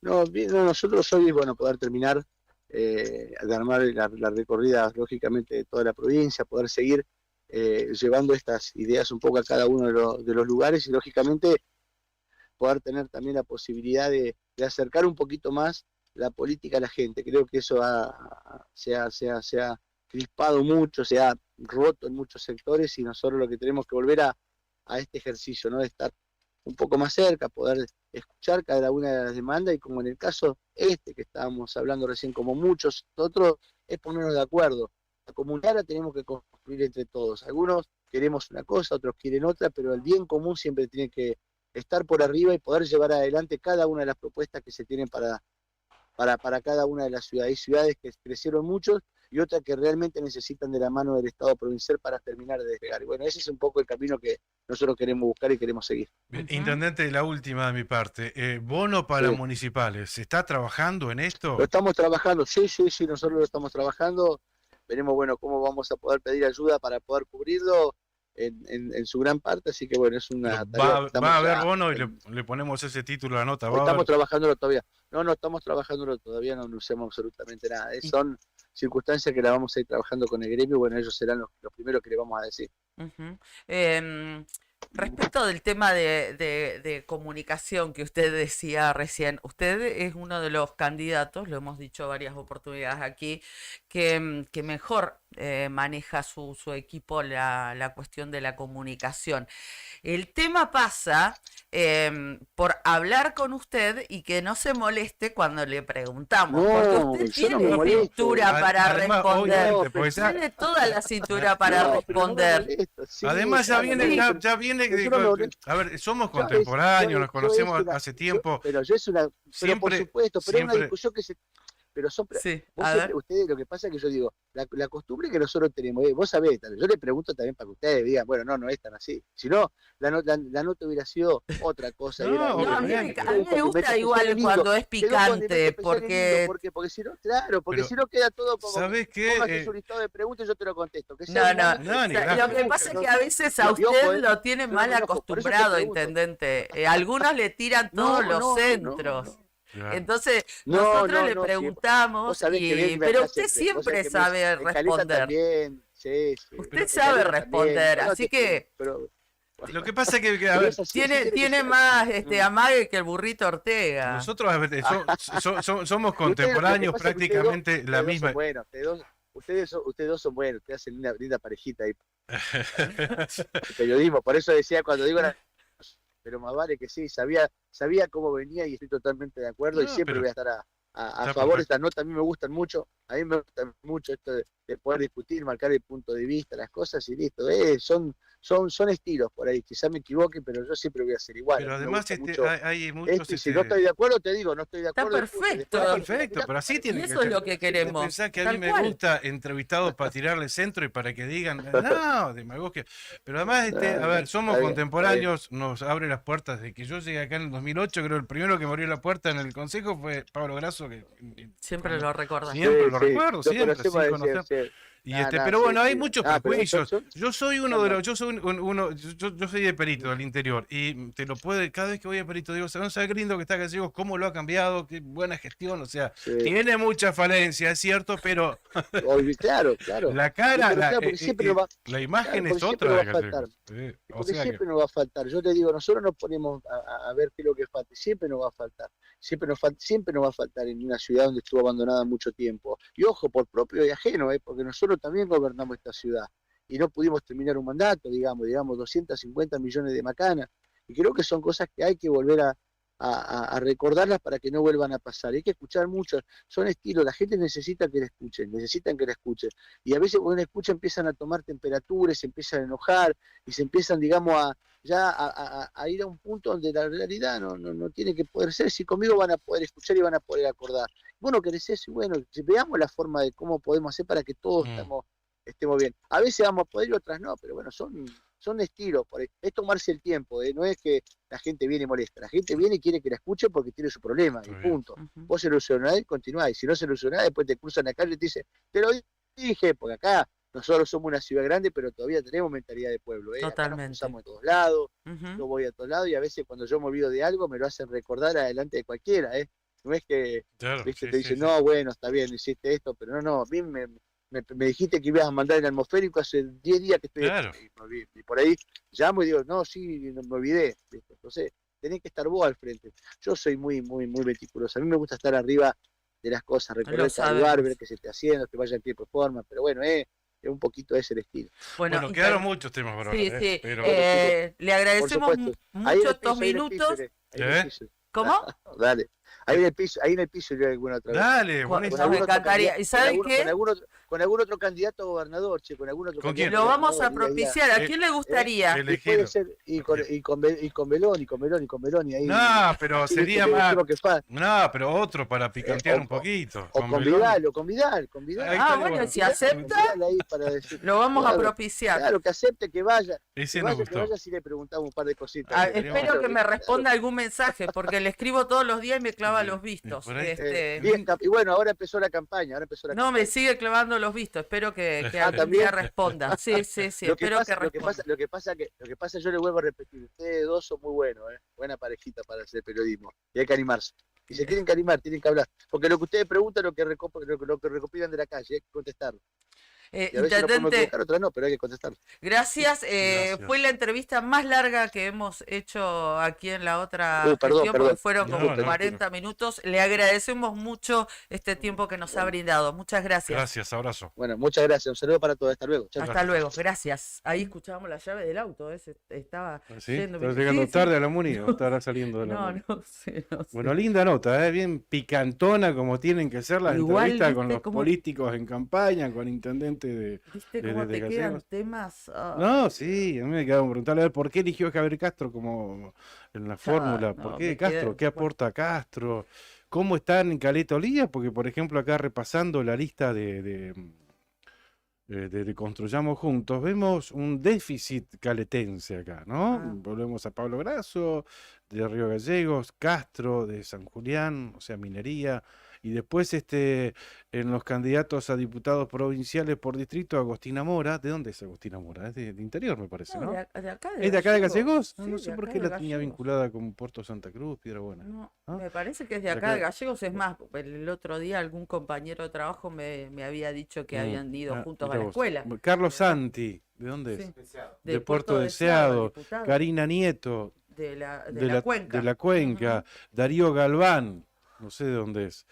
No, bien, no, nosotros hoy, bueno, poder terminar de armar la recorrida, lógicamente, de toda la provincia, poder seguir llevando estas ideas un poco a cada uno de los lugares y, lógicamente, poder tener también la posibilidad de acercar un poquito más la política a la gente. Creo que eso se ha crispado mucho, se ha roto en muchos sectores y nosotros lo que tenemos que volver a este ejercicio, ¿no? De estar un poco más cerca, poder escuchar cada una de las demandas y como en el caso que estábamos hablando recién, como muchos otros, es ponernos de acuerdo. La comunidad la tenemos que construir entre todos. Algunos queremos una cosa, otros quieren otra, pero el bien común siempre tiene que estar por arriba y poder llevar adelante cada una de las propuestas que se tienen para cada una de las ciudades. Hay ciudades que crecieron mucho y otras que realmente necesitan de la mano del Estado provincial para terminar de despegar. Y bueno, ese es un poco el camino que nosotros queremos buscar y queremos seguir. Bien, Ujú. intendente, la última de mi parte. Bono para Sí. municipales, ¿se está trabajando en esto? Lo estamos trabajando, sí, nosotros lo estamos trabajando. Veremos, bueno, cómo vamos a poder pedir ayuda para poder cubrirlo en su gran parte, así que bueno, es una Pero tarea que estamos va a haber ya bono y le ponemos ese título a la nota. Va a estamos haber... trabajándolo todavía. No estamos trabajándolo todavía, no anunciamos absolutamente nada. Y- Son circunstancias que la vamos a ir trabajando con el gremio, bueno, ellos serán los primeros que le vamos a decir. Ujú. Respecto del tema de comunicación que usted decía recién, usted es uno de los candidatos, lo hemos dicho varias oportunidades aquí, que mejor maneja su equipo la cuestión de la comunicación. El tema pasa por hablar con usted y que no se moleste cuando le preguntamos, porque No, usted yo no me tiene molesto. cintura para Además, responder, obviamente, pues ya- tiene toda la cintura para No, pero no me responder. molesto, sí, Además ya claro, viene, sí, ya viene, pero yo no me molesto. a ver, somos Yo es- contemporáneos, yo- nos yo conocemos es una- hace tiempo. pero yo es una, pero por Siempre- supuesto, pero es una siempre- discusión que se, pero son, Sí, vos a siempre, ver. ustedes, lo que pasa es que yo digo, la costumbre que nosotros tenemos, vos sabés, yo le pregunto también para que ustedes digan, bueno, no es tan así. Si no, la nota hubiera sido otra cosa. No, era- No, a mí, era- obviamente. a mí me gusta igual cuando es picante, porque porque si no, claro, porque Pero, si no queda todo como ¿sabés qué? vos haces un listado de preguntas y yo te lo contesto. Que no, sea no, un- No, ni o sea, gracias. lo que pasa es que a veces a Y ojo, usted lo tiene yo no mal me enojo, por eso te acostumbrado, pregunto. intendente. Algunos le tiran todos los centros. Claro. Entonces, No, nosotros no, le no, preguntamos, Vos sabés que bien me pero acá usted vos siempre sabés que sabe en Caleta responder. también, sí, sí. Usted En sabe Caleta responder, también. así que pero- Lo que pasa es que, a pero ver, es así, así tiene que ser. más Mm. amague que el burrito Ortega. nosotros a ver, somos Y ustedes, lo que contemporáneos pasa es que prácticamente ustedes la dos misma. son buenos, ustedes dos son buenos, ustedes hacen una linda parejita ahí. El periodismo, por eso decía cuando digo pero más vale que sí, sabía cómo venía y estoy totalmente de acuerdo y No, siempre pero- voy a estar a Está favor de perfecto. estas notas. A mí me gustan mucho, esto de poder discutir, marcar el punto de vista, las cosas y listo. Son estilos por ahí, quizás me equivoque, pero yo siempre voy a ser igual. Pero A mí me además gusta mucho hay muchos. esto, y si no estoy de acuerdo, te digo, no estoy de Está acuerdo. perfecto. Está perfecto, pero así Y tiene que eso es ser. lo que queremos. Pensá que a tal mí me cual. gusta entrevistados para tirarle centro y para que digan, no, demagogia. Pero además, a ver, somos Está bien, contemporáneos, nos abre las puertas de que yo llegué acá en el 2008, creo el primero que me abrió la puerta en el consejo fue Pablo Grasso, que Siempre lo recuerda. siempre lo recuerdo, Lo siempre, conocemos sin de conocer. siempre. Y Ah, no, pero sí, bueno, hay sí. muchos Ah, pero prejuicios. son- Yo soy uno de los, yo soy yo soy de Perito, del interior, y te lo puede, cada vez que voy a Perito digo, ¿sabes qué lindo que está Gallegos? ¿Cómo lo ha cambiado? Qué buena gestión, o sea, Sí. tiene mucha falencia, es cierto, pero Claro, claro. la cara, Pero claro, porque siempre nos va- la imagen claro, es porque otra siempre de va a faltar. Gallegos. Sí, o Porque sea que- siempre nos va a faltar. Yo te digo, nosotros nos ponemos a ver qué es lo que falta. Siempre nos va a faltar. Siempre nos va a faltar en una ciudad donde estuvo abandonada mucho tiempo. Y ojo, por propio y ajeno, porque nosotros también gobernamos esta ciudad. Y no pudimos terminar un mandato, digamos 250 millones de macanas. Y creo que son cosas que hay que volver a recordarlas para que no vuelvan a pasar. Hay que escuchar mucho. Son estilos. La gente necesita que la escuchen. Necesitan que la escuchen. Y a veces cuando la escuchan empiezan a tomar temperaturas, se empiezan a enojar y se empiezan, digamos, a ir a un punto donde la realidad no tiene que poder ser. Si conmigo van a poder escuchar y van a poder acordar. Bueno, querés eso, y bueno, veamos la forma de cómo podemos hacer para que todos estemos bien. A veces vamos a poder y otras no, pero bueno, son estilos. Por ahí. Es tomarse el tiempo, no es que la gente viene y molesta. La gente viene y quiere que la escuche porque tiene su problema, y Está bien. punto. Ujú. Vos solucionás y continuás. Y si no solucionás, después te cruzan la calle y te dicen, te lo dije, porque acá nosotros somos una ciudad grande, pero todavía tenemos mentalidad de pueblo. Acá nos Totalmente. cruzamos de todos lados, Ujú. yo voy a todos lados y a veces cuando yo me olvido de algo me lo hacen recordar adelante de cualquiera. No es que Claro, ¿viste? sí, Te sí, dicen, sí. no, bueno, está bien, hiciste esto, pero no, a mí me dijiste que ibas a mandar el atmosférico hace 10 días que estoy Claro. aquí, y me olvidé. Y por ahí llamo y digo, no, sí, no me olvidé. ¿Viste? Entonces, tenés que estar vos al frente. Yo soy muy meticuloso. A mí me gusta estar arriba de las cosas, Lo recorrer cada lugar, sabemos. ver qué se esté haciendo, que vaya en tiempo y forma, pero bueno, es un poquito ese el estilo. Bueno, quedaron muchos temas para Sí, hablar, sí. pero Por Le agradecemos supuesto. Ahí en mucho el piso, estos ahí en el minutos. piso, ahí en el ¿Eh? piso. ¿Cómo? Dale. Ahí en el piso yo alguna otra vez. dale, Con- buenísimo. nos algún otro encantaría. candidato- ¿Y saben con qué? algún otro candidato a gobernador, che, con algún otro ¿Con quién? candidato Lo vamos a gobernador, diga, propiciar. ¿A Eh, quién le gustaría? y Elegido. puede ser, y con Meloni, ahí. No, pero Sí, sería porque más. creo que No, pero otro para picantear o- un poquito. O con Meloni. Vidal, con Vidal. Ahí Ah, estaría bueno, bueno. si acepta, Vidal ahí para decir, lo vamos a claro, propiciar. Claro, que acepte, que vaya. Ese Que nos vaya, que gustó. vaya si le preguntamos un par de cositas. Ah, Estaría espero bueno. que me responda algún mensaje, porque le escribo todos los días y me clava los vistos. por ahí. Bien, y bueno, ahora empezó la campaña, No, me sigue clavando los vistos. Espero que Ah, algún ¿también? día responda. Sí, sí, Lo que espero pasa, que responda. lo que pasa, yo le vuelvo a repetir, ustedes dos son muy buenos, buena parejita para hacer periodismo, y hay que animarse. Y se tienen que animar, tienen que hablar, porque lo que ustedes preguntan, lo que recopilan de la calle, hay que contestarlo. Y a veces no podemos Intendente, equivocar, otras no, pero hay que contestar. gracias. Gracias. Fue la entrevista más larga que hemos hecho aquí en la otra Perdón, gestión, porque perdón. fueron No, como no, 40 minutos. Le agradecemos mucho este tiempo que nos ha brindado. Muchas gracias. Gracias, abrazo. Bueno, muchas gracias. Un saludo para todos. Hasta luego. Chao. Hasta luego, gracias. Ahí escuchábamos la llave del auto, estaba ¿Sí? yendo. ¿Estás llegando Sí, sí. tarde a la Muni o estará saliendo de la No, Muni? no sé, no sé. Bueno, linda nota, bien picantona como tienen que ser las Igual, entrevistas con ¿viste los cómo- políticos en campaña, con intendentes de... ¿Viste de- cómo de te quedan Gallegos. temas? No, sí, a mí me quedaba preguntarle a ver por qué eligió a Javier Castro como en la fórmula, no, ¿por qué me Castro? quedé- ¿Qué aporta Castro? ¿Cómo están en Caleta Olivia? Porque, por ejemplo, acá repasando la lista de Construyamos Juntos, vemos un déficit caletense acá, ¿no? Ah. Volvemos a Pablo Grasso, de Río Gallegos, Castro, de San Julián, o sea, Minería, y después en los candidatos a diputados provinciales por distrito, Agostina Mora. ¿De dónde es Agostina Mora? Es de interior, me parece, ¿no? De acá ¿Es de acá de Gallegos. Gallegos? Sí, No de sé por acá qué de la tenía Gallegos. vinculada con Puerto Santa Cruz, Piedra Buena. No, ¿Ah? me parece que es de De acá acá. de Gallegos. Es más, el otro día algún compañero de trabajo me había dicho que habían ido juntos a Mirá la vos. escuela. Carlos Santi, ¿de dónde es? Sí. De Puerto Deseado. diputado Karina Nieto, de la de Cuenca. de la Cuenca. Darío Galván, no sé de dónde es.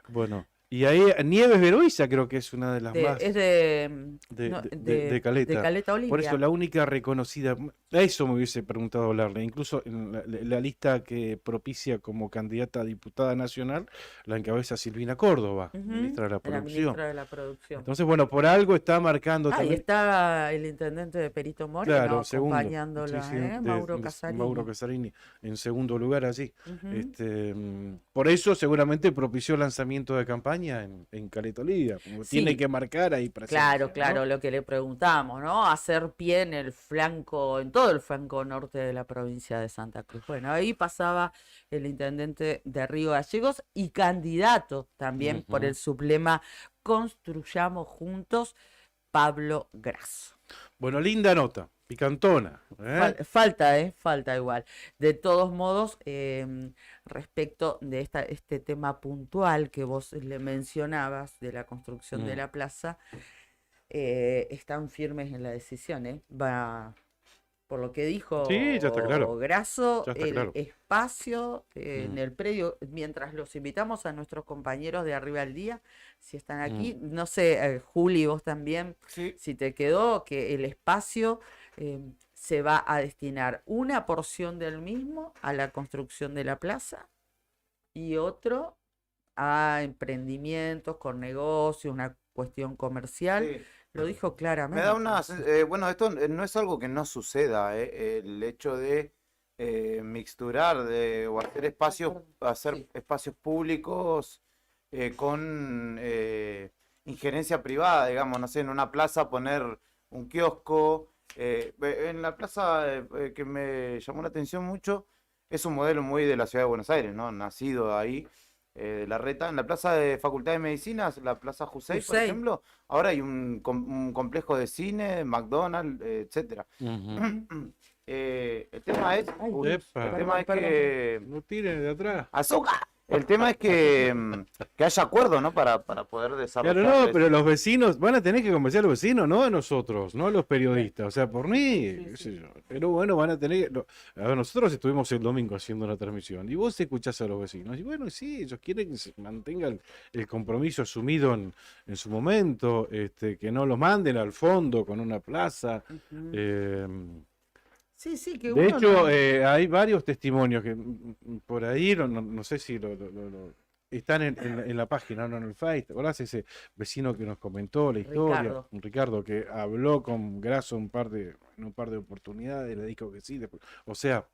Bueno, y ahí Nieves Veroiza creo que es una de las más Es de, de Caleta. de Caleta Olivia. Por eso la única reconocida, a eso me hubiese preguntado hablarle, incluso en la lista que propicia como candidata a diputada nacional, la encabeza Silvina Córdoba, Ujú, ministra de la la Producción. ministra de la Producción. Entonces, bueno, por algo está marcando Y también. está el intendente de Perito Moreno Claro, segundo. acompañándola, Sí, sí, Mauro Casarini. Mauro Casarini, en segundo lugar allí. Ujú. Por eso seguramente propició el lanzamiento de campaña en Caleta Olivia, como Sí. tiene que marcar ahí presencia, Claro, ¿no? claro, lo que le preguntamos, ¿no? Hacer pie en el flanco, en todo el flanco norte de la provincia de Santa Cruz. Bueno, ahí pasaba el intendente de Río Gallegos y candidato también por Ujú. el sublema Construyamos Juntos, Pablo Grasso. Bueno, linda nota, picantona. ¿eh? Falta igual. De todos modos, respecto de este tema puntual que vos le mencionabas de la construcción de la plaza, están firmes en la decisión, ¿eh? Va, por lo que dijo Sí, ya está claro. Grasso, Ya está el claro. espacio en Mm. el predio, mientras los invitamos a nuestros compañeros de Arriba al Día, si están aquí, no sé, Juli, vos también, Sí. si te quedó, que el espacio se va a destinar una porción del mismo a la construcción de la plaza y otro a emprendimientos con negocios, una cuestión comercial. Sí. Lo dijo claramente. Me da una... bueno, esto no es algo que no suceda, el hecho de mixturar o hacer Sí. espacios públicos con injerencia privada, digamos, no sé, en una plaza poner un kiosco. En la plaza que me llamó la atención mucho, es un modelo muy de la ciudad de Buenos Aires, ¿no? Nacido ahí, de la Reta. En la plaza de Facultad de Medicinas, la plaza Jusey, por Jusey. ejemplo, ahora hay un complejo de cine, McDonald's, etcétera. Ujú. El tema es... Ay, Uy, Epa. el tema es Perdón, que... No tire de atrás. ¡Azúcar! El tema es que haya acuerdo, ¿no? Para poder desarrollar Claro, no, eso. pero los vecinos van a tener que convencer a los vecinos, no a nosotros, no a los periodistas. O sea, por mí, qué sé yo. Pero bueno, van a tener. A ver, nosotros estuvimos el domingo haciendo una transmisión y vos escuchás a los vecinos. Y bueno, sí, ellos quieren que se mantenga el compromiso asumido en su momento, que no lo manden al fondo con una plaza. Ujú. eh, Sí, sí, que De uno hecho, no- hay varios testimonios que por ahí, no sé si están en la página, no en el Face. ¿Te acordás ese vecino que nos comentó la historia? Ricardo. Ricardo, que habló con Grasso en un par de oportunidades, le dijo que sí. O sea,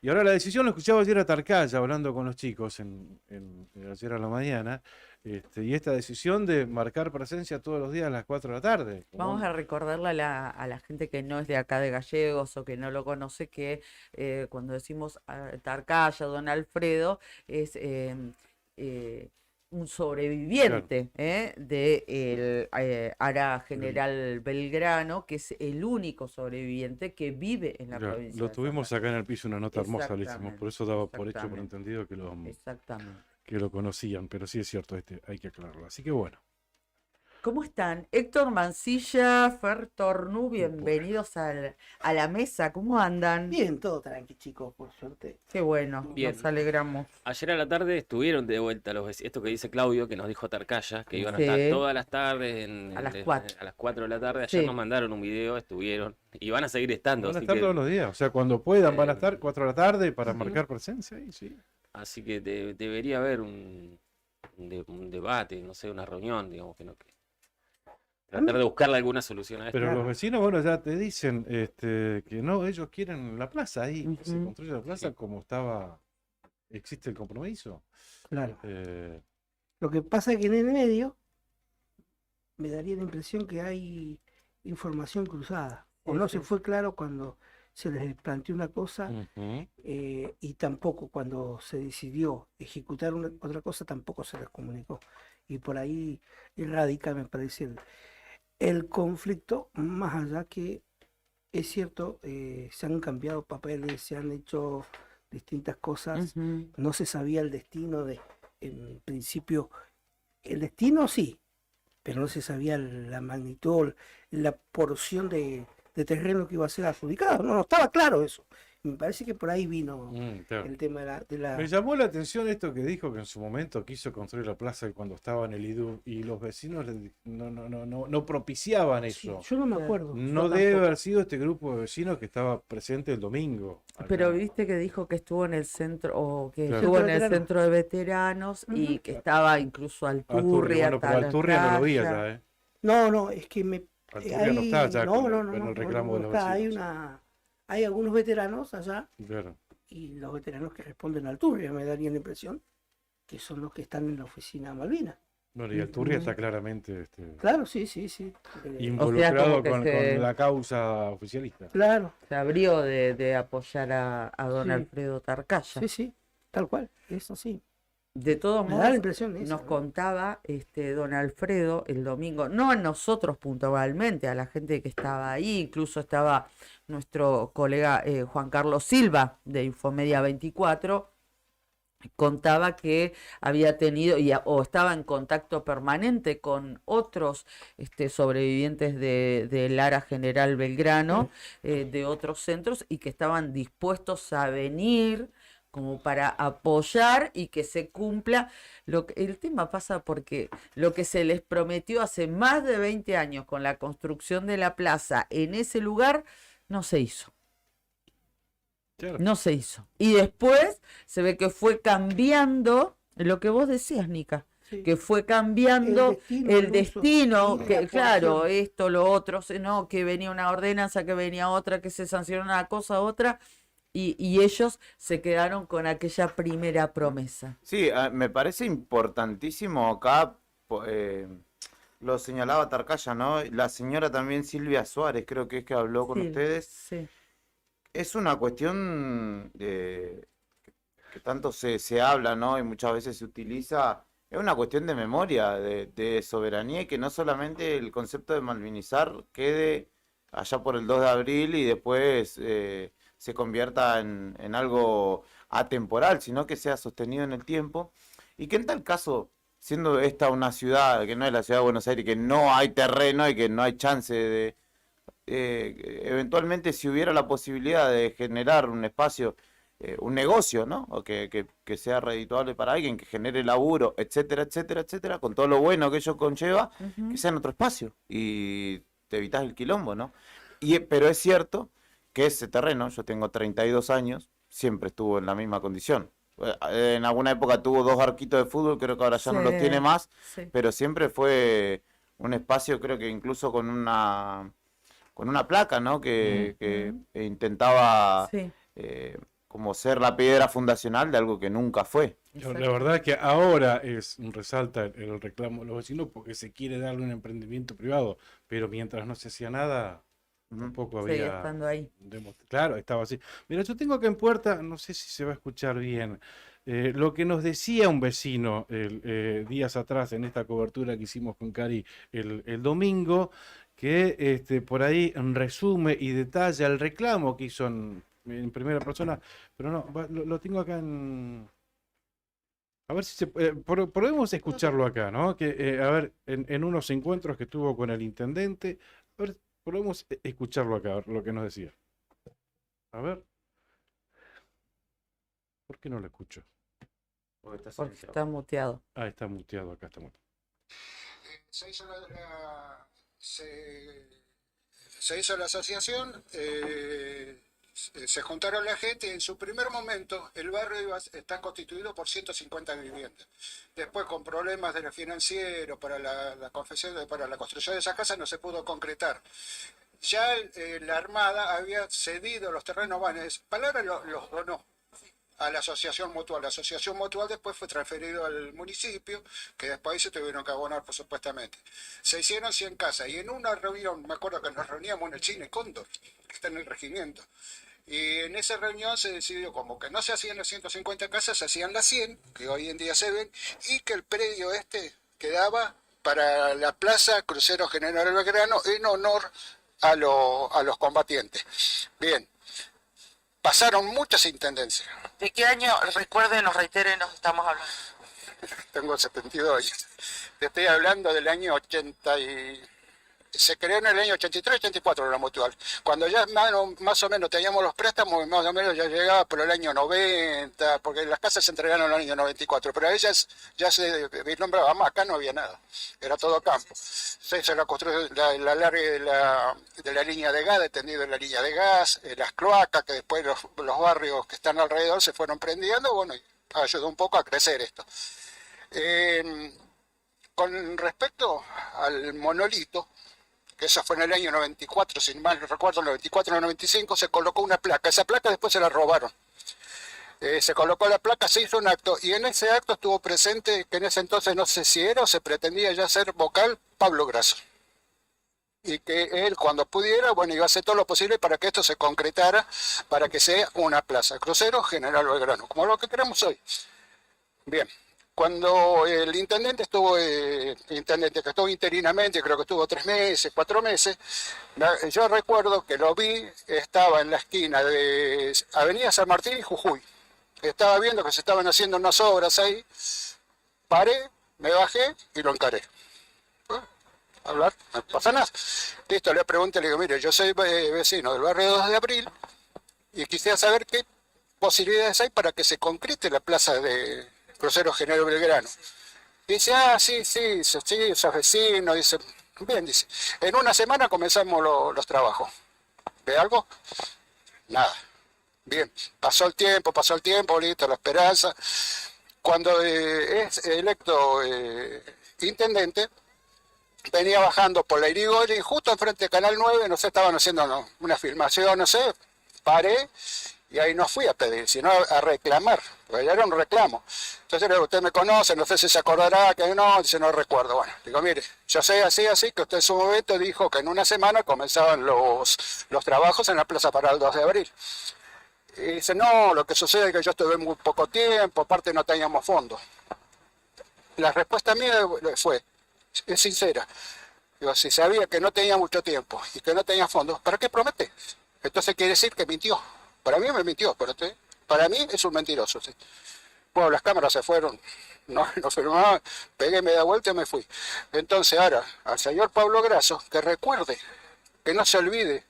y ahora la decisión, lo escuchaba ayer a Tarcaya hablando con los chicos ayer a la mañana, y esta decisión de marcar presencia todos los días a las 4 de la tarde. Vamos a recordarle a la gente que no es de acá de Gallegos o que no lo conoce que cuando decimos Tarcaya, Don Alfredo, es un sobreviviente del Ara General Belgrano, que es el único sobreviviente que vive en la Claro, provincia lo de tuvimos Santa acá en el piso, una nota hermosa, le hicimos, Exactamente, por eso daba por hecho, por exactamente. entendido Cruz. Exactamente. que lo conocían, pero sí es cierto, hay que aclararlo. Así que bueno. ¿Cómo están? Héctor Mancilla, Fer Tornú, bienvenidos a la mesa. ¿Cómo andan? Bien, todo tranqui, chicos, por suerte. Qué bueno, Bien. nos alegramos. Ayer a la tarde estuvieron de vuelta los vecinos, esto que dice Claudio, que nos dijo Tarcaya, que iban a estar Sí. todas las tardes A las 4. a las 4 de la tarde. Ayer Sí. nos mandaron un video, estuvieron y van a seguir estando. Van a Así estar que, todos los días, o sea, cuando puedan van a Eh, estar 4 de la tarde para Ujú. marcar presencia. Y sí. así que debería haber un debate, no sé, una reunión, digamos que no. Tratar de buscarle alguna solución a esto. Pero Claro. los vecinos, bueno, ya te dicen que no, ellos quieren la plaza ahí, que se Ujú. construya la plaza como estaba, existe el compromiso. Claro. Eh, Lo que pasa es que en el medio me daría la impresión que hay información cruzada. O Sí, no sí. se fue claro cuando se les planteó una cosa ujú. y tampoco cuando se decidió ejecutar otra cosa tampoco se les comunicó. Y por ahí radica, me parece, el conflicto, más allá que es cierto, se han cambiado papeles, se han hecho distintas cosas. Ujú. No se sabía el destino en principio, el destino sí, pero no se sabía la magnitud, la porción de terreno que iba a ser adjudicado. No estaba claro eso. Me parece que por ahí vino Claro. el tema de la. Me llamó la atención esto que dijo que en su momento quiso construir la plaza cuando estaba en el IDU y los vecinos no propiciaban Sí, eso. yo no me Claro. acuerdo. No yo debe tampoco. haber sido este grupo de vecinos que estaba presente el domingo. acá. Pero viste que dijo que estuvo en el centro, o que Claro. estuvo en Centro el de veteranos. centro de veteranos y Ujú. que estaba incluso Alturria, Alturria, bueno, pero Alturria no lo vi allá, ¿eh? No, es que Alturria no está allá no, con no, el- no, con el no, reclamo no de los está. vecinos. Hay algunos veteranos allá Claro. y los veteranos que responden al Turria, me daría la impresión que son los que están en la oficina Malvina. Bueno, y Alturria Ujú. está claramente Claro, sí. involucrado como que con se- la causa oficialista. Claro, Se abrió de apoyar a don Sí. Alfredo Tarcaya. sí, tal cual, es así. De todos Me da la modos, impresión esa, nos ¿no? contaba don Alfredo el domingo, no a nosotros puntualmente, a la gente que estaba ahí, incluso estaba nuestro colega Juan Carlos Silva de Infomedia 24, contaba que había tenido o estaba en contacto permanente con otros sobrevivientes de Lara General Belgrano, de otros centros, y que estaban dispuestos a venir como para apoyar y que se cumpla. El tema pasa porque lo que se les prometió hace más de 20 años con la construcción de la plaza en ese lugar no se hizo. Claro. No se hizo. Y después se ve que fue cambiando lo que vos decías, Nica, Sí. que fue cambiando el destino, y que la claro, porción. esto, lo otro, no, que venía una ordenanza, que venía otra, que se sancionó una cosa, otra, y ellos se quedaron con aquella primera promesa. Sí, me parece importantísimo acá, lo señalaba Tarcaya, ¿no? La señora también Silvia Suárez, creo que es que habló con Sí, ustedes. sí. Es una cuestión que tanto se habla, ¿no? Y muchas veces se utiliza. Es una cuestión de memoria, de soberanía, y que no solamente el concepto de malvinizar quede allá por el 2 de abril y después se convierta en algo atemporal, sino que sea sostenido en el tiempo. Y que en tal caso, siendo esta una ciudad que no es la ciudad de Buenos Aires, que no hay terreno y que no hay chance de eventualmente, si hubiera la posibilidad de generar un espacio, un negocio, ¿no? O que sea redituable para alguien, que genere laburo, etcétera, etcétera, etcétera, con todo lo bueno que ello conlleva, Ujú. que sea en otro espacio y te evitas el quilombo, ¿no? Pero es cierto que ese terreno, yo tengo 32 años, siempre estuvo en la misma condición. En alguna época tuvo 2 arquitos de fútbol, creo que ahora ya no los Sí, tiene más, sí. pero siempre fue un espacio, creo que incluso con una placa, ¿no? Que intentaba Sí, como ser la piedra fundacional de algo que nunca fue. La verdad es que ahora resalta el reclamo de los vecinos porque se quiere darle un emprendimiento privado, pero mientras no se hacía nada, Ujú. tampoco seguía había... estando ahí. Claro, estaba así. Mira, yo tengo acá en puerta, no sé si se va a escuchar bien, lo que nos decía un vecino días atrás en esta cobertura que hicimos con Cari el domingo, que por ahí resume y detalla el reclamo que hizo en primera persona, pero no, lo tengo acá en... A ver si podemos escucharlo acá, ¿no? Que, a ver, en unos encuentros que tuvo con el intendente, a ver, podemos escucharlo acá, a ver lo que nos decía. A ver. ¿Por qué no lo escucho? Porque está muteado. Ah, está muteado acá, está muteado. Se hizo se hizo la asociación, se juntaron la gente y en su primer momento el barrio está constituido por 150 viviendas. Después con problemas de lo financiero para la construcción de esas casas no se pudo concretar. Ya la Armada había cedido los terrenos, Palabra los donó a la asociación mutual. La asociación mutual después fue transferido al municipio, que después se tuvieron que abonar supuestamente. Se hicieron 100 casas y en una reunión, me acuerdo que nos reuníamos en el Cine Cóndor, que está en el regimiento, y en esa reunión se decidió como que no se hacían las 150 casas, se hacían las 100, que hoy en día se ven, y que el predio quedaba para la Plaza Crucero General Belgrano en honor a los combatientes. Bien. Pasaron muchas intendencias. ¿De qué año, recuerden, nos reitere, nos estamos hablando? Tengo 72 años. Te estoy hablando del año 80 se creó en el año 83-84 la mutual. Cuando ya más o menos teníamos los préstamos, más o menos ya llegaba por el año 90, porque las casas se entregaron en el año 94, pero a ellas ya se vislumbraba más, acá no había nada, era todo campo. Se hizo la construcción, la alargue de la línea de gas, de tendido de la línea de gas, las cloacas, que después los barrios que están alrededor se fueron prendiendo, bueno, y ayudó un poco a crecer esto. Con respecto al monolito, que eso fue en el año 94, si mal no recuerdo, en el 94 o 95, se colocó una placa. Esa placa después se la robaron. Se colocó la placa, se hizo un acto, y en ese acto estuvo presente, que en ese entonces no sé si era o se pretendía ya ser vocal, Pablo Grasso. Y que él, cuando pudiera, bueno, iba a hacer todo lo posible para que esto se concretara, para que sea una plaza. Crucero General Belgrano, como lo que queremos hoy. Bien. Cuando el intendente que estuvo interinamente, creo que estuvo 3 meses, 4 meses, yo recuerdo que lo vi, estaba en la esquina de Avenida San Martín y Jujuy. Estaba viendo que se estaban haciendo unas obras ahí, paré, me bajé y lo encaré. Hablar, no pasa nada. Listo, le pregunté, le digo, mire, yo soy vecino del barrio 2 de Abril y quisiera saber qué posibilidades hay para que se concrete la plaza de Crucero General Belgrano. Dice, sí, sos vecino, dice, bien, dice, en una semana comenzamos los trabajos. ¿Ve algo? Nada. Bien, pasó el tiempo, listo, la esperanza. Cuando es electo intendente, venía bajando por la Irigoyen y justo enfrente de Canal 9, no sé, estaban haciendo una filmación, no sé, paré y ahí no fui a pedir, sino a reclamar, porque ya era un reclamo. Entonces le digo, usted me conoce, no sé si se acordará, que no, dice, no recuerdo. Bueno, digo, mire, yo sé así, que usted en su momento dijo que en una semana comenzaban los trabajos en la Plaza para el 2 de abril. Y dice, no, lo que sucede es que yo estuve muy poco tiempo, aparte no teníamos fondos. La respuesta mía fue, es sincera, digo, si sabía que no tenía mucho tiempo y que no tenía fondos, ¿para qué promete? Entonces quiere decir que mintió. Para mí me mintió, pero para mí es un mentiroso. ¿Sí? Bueno, las cámaras se fueron, no filmaba, pegué media vuelta y me fui. Entonces ahora, al señor Pablo Grasso, que recuerde, que no se olvide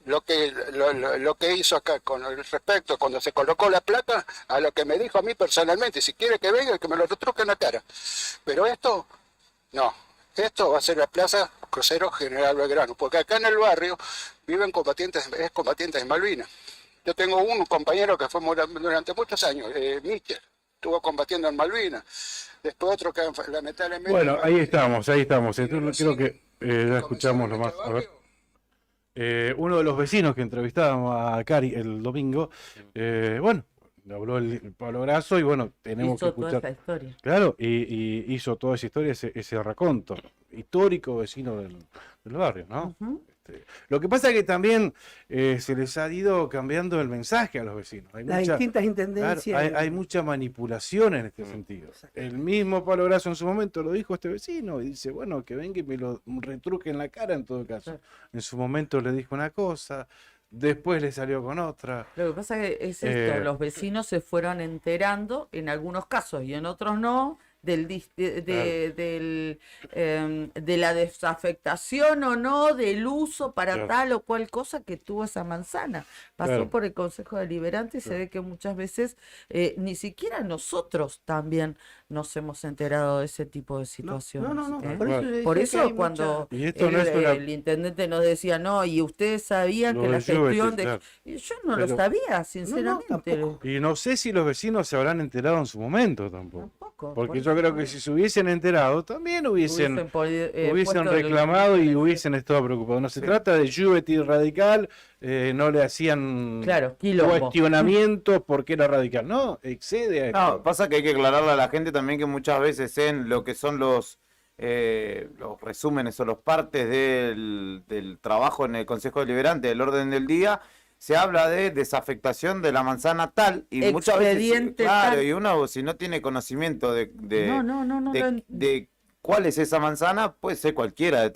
lo que hizo acá con el respecto cuando se colocó la placa, a lo que me dijo a mí personalmente, si quiere que venga, que me lo retruque en la cara. Pero esto, no, esto va a ser la Plaza Crucero General Belgrano, porque acá en el barrio viven combatientes de Malvinas. Yo tengo un compañero que fue durante muchos años, Michel, estuvo combatiendo en Malvinas. Después otro que lamentablemente... Bueno, ahí estamos. Entonces, creo que ya escuchamos lo más. A ver. Uno de los vecinos que entrevistábamos a Cari el domingo, bueno, le habló el Pablo Grasso y bueno, tenemos que escuchar. Toda esa historia. Claro, y hizo toda esa historia, ese raconto histórico vecino del barrio, ¿no? Lo que pasa es que también se les ha ido cambiando el mensaje a los vecinos. Hay Las distintas intendencias. Claro, hay mucha manipulación en este sentido. El mismo Pablo Grasso en su momento lo dijo a este vecino y dice, bueno, que venga y me lo retruque en la cara en todo caso. En su momento le dijo una cosa, después le salió con otra. Lo que pasa que es esto, los vecinos se fueron enterando, en algunos casos y en otros no, de la desafectación o no, del uso para Claro. tal o cual cosa que tuvo esa manzana. Pasó Claro. por el Consejo Deliberante y se ve que muchas veces ni siquiera nosotros también nos hemos enterado de ese tipo de situaciones. no, ¿eh? por eso yo Por decía que eso hay cuando Y esto no es una- el intendente nos decía, no, y ustedes sabían Lo que de la gestión Lluvia, de... claro. Y yo no lo Pero- sabía, sinceramente. tampoco. Y no sé si los vecinos se habrán enterado en su momento tampoco. Tampoco, Porque por yo eso creo que si se hubiesen enterado, también hubiesen puesto el- reclamado y hubiesen estado preocupados. No se trata de Juventus radical, no le hacían Claro, quilombo. cuestionamientos porque era radical. No, excede a esto. No, pasa que hay que aclararle a la gente también que muchas veces en lo que son los resúmenes o los partes del trabajo en el Consejo Deliberante del orden del día, se habla de desafectación de la manzana tal y muchas veces, Expediente claro, tal. y uno si no tiene conocimiento de No, de cuál es esa manzana, puede ser cualquiera de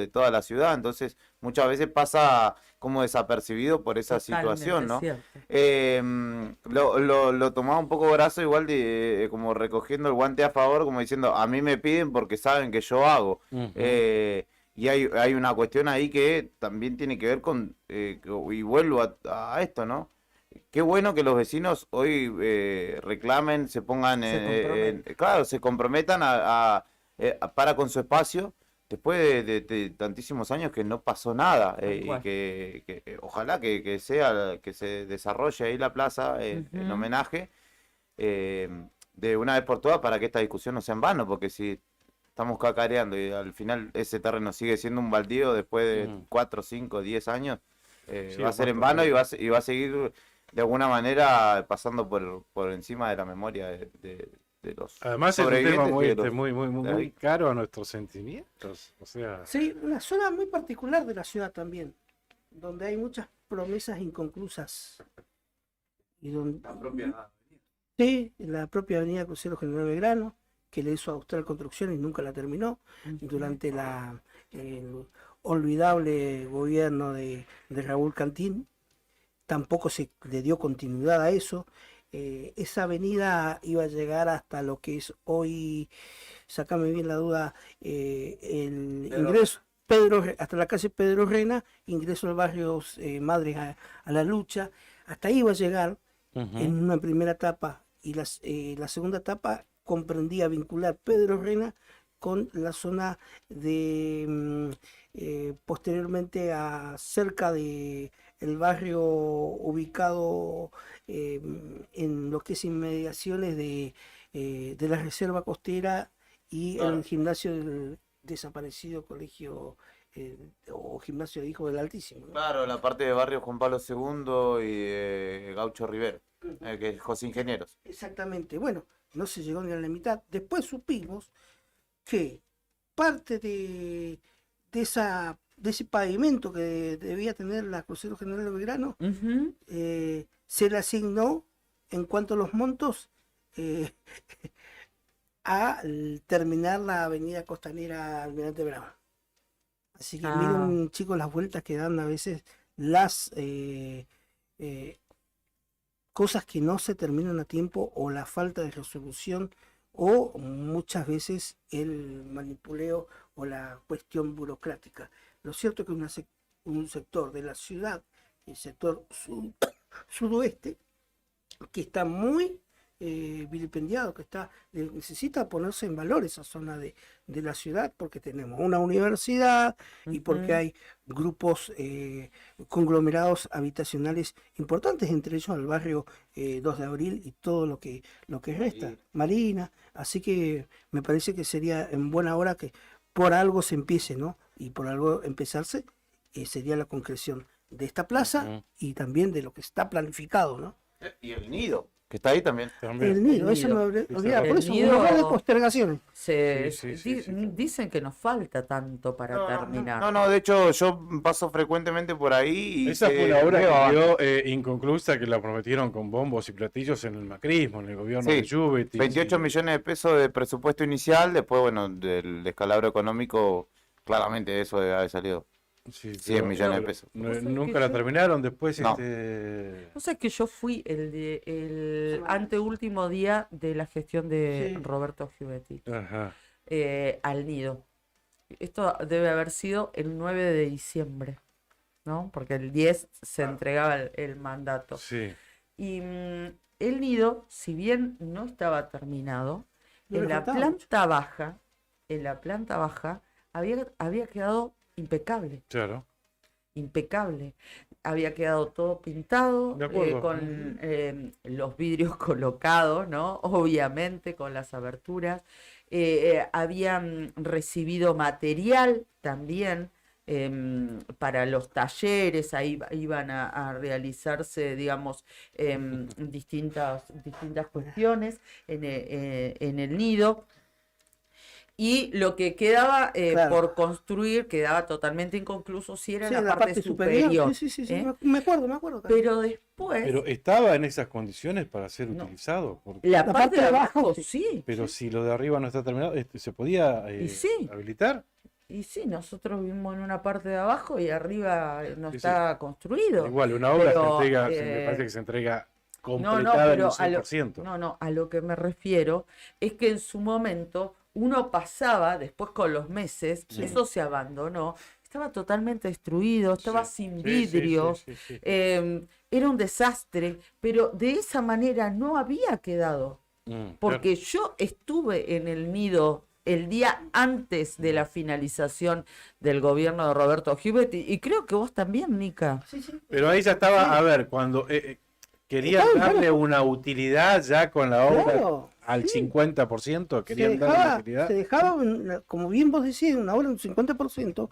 toda la ciudad, entonces muchas veces pasa como desapercibido por esa situación, ¿no? Lo tomaba un poco brazo igual como recogiendo el guante a favor, como diciendo, a mí me piden porque saben que yo hago. Ujú. Y hay una cuestión ahí que también tiene que ver con, y vuelvo a esto, ¿no? Qué bueno que los vecinos hoy reclamen, se pongan, claro, se comprometan para con su espacio, después de tantísimos años que no pasó nada, y cual. que ojalá que se desarrolle ahí la plaza en Ujú. homenaje de una vez por todas para que esta discusión no sea en vano, porque si estamos cacareando y al final ese terreno sigue siendo un baldío después de 4, 5, 10 años, Sí, va a ser en vano y va a seguir de alguna manera pasando por encima de la memoria de los Además es un tema sobrevivientes muy, y de los- muy caro a nuestros sentimientos. O sea, Sí, una zona muy particular de la ciudad también, donde hay muchas promesas inconclusas. Y donde, sí, la propia avenida Crucero General Belgrano, que le hizo Austral Construcción y nunca la terminó, durante el olvidable gobierno de Raúl Cantín, tampoco se le dio continuidad a eso. Esa avenida iba a llegar hasta lo que es hoy, sácame bien la duda, el ingreso, hasta la calle Pedro Rena, ingreso al barrio Madres a la Lucha, hasta ahí iba a llegar en una primera etapa, y la segunda etapa comprendía vincular Pedro Rena con la zona de posteriormente cerca de el barrio ubicado en lo que es inmediaciones de la reserva costera y el gimnasio del desaparecido colegio o gimnasio de Hijos del Altísimo, ¿no? Claro, la parte de barrio Juan Pablo II y Gaucho Rivero, que es José Ingenieros. Exactamente. Bueno, no se llegó ni a la mitad. Después supimos que parte de ese pavimento que debía tener la Crucero General de Belgrano se le asignó, en cuanto a los montos, a terminar la avenida costanera Almirante Brown. Así que miren, chicos, las vueltas que dan a veces las cosas que no se terminan a tiempo, o la falta de resolución, o muchas veces el manipuleo o la cuestión burocrática. Lo cierto es que un sector de la ciudad, el sector sudoeste, que está muy vilipendiado, que necesita ponerse en valor esa zona de la ciudad, porque tenemos una universidad y porque hay grupos conglomerados habitacionales importantes, entre ellos el barrio 2 de Abril y todo lo que resta, Marina. Así que me parece que sería en buena hora que por algo se empiece, ¿no? Y por algo empezarse sería la concreción de esta plaza y también de lo que está planificado, ¿no? Y el nido, que está ahí también. El nido, eso me olvidaba, por eso, un lugar de postergaciones. Dicen que nos falta tanto para terminar. No, de hecho yo paso frecuentemente por ahí y esa fue una obra que quedó inconclusa, que la prometieron con bombos y platillos en el macrismo, en el gobierno de Juventus. 28 millones de pesos de presupuesto inicial, después, bueno, del descalabro económico, claramente eso debe haber salido. Sí, 100 pero millones de pesos. ¿Vos sabés nunca que la yo- terminaron después. No. O sea que yo fui el anteúltimo día de la gestión de Sí. Roberto Giubetti Ajá. al nido. Esto debe haber sido el 9 de diciembre, ¿no? Porque el 10 se entregaba el mandato. Sí. Y el nido, si bien no estaba terminado, No le en la faltaba planta baja había quedado impecable. Claro. Impecable. Había quedado todo pintado, De acuerdo. con los vidrios colocados, ¿no? Obviamente, con las aberturas. Habían recibido material también para los talleres, ahí iban a realizarse, digamos, distintas cuestiones en el nido. Y lo que quedaba Claro. por construir quedaba totalmente inconcluso si era Sí, la en la parte superior. Sí, sí, sí, ¿eh? me acuerdo. Pero después, Pero estaba en esas condiciones para ser No. utilizado. Porque... la parte de abajo sí. sí. Pero si lo de arriba no está terminado, ¿se podía Y sí. habilitar? Y sí, nosotros vivimos en una parte de abajo y arriba no Sí, está construido. Igual, una obra Pero, se entrega, me parece que se entrega No, completada en pero un 100%. a lo que me refiero es que en su momento uno pasaba, después con los meses, Sí. eso se abandonó, estaba totalmente destruido, estaba Sí, sin sí, vidrios, sí, sí, sí. era un desastre, pero de esa manera no había quedado, porque yo estuve en el nido el día antes de la finalización del gobierno de Roberto Giubetti, y creo que vos también, Nica. Pero ahí ya estaba, a ver, cuando querían Estaba, darle claro. una utilidad ya con la obra Claro, al sí. 50%, querían darle una utilidad. Se dejaba, como bien vos decís, una obra un 50%,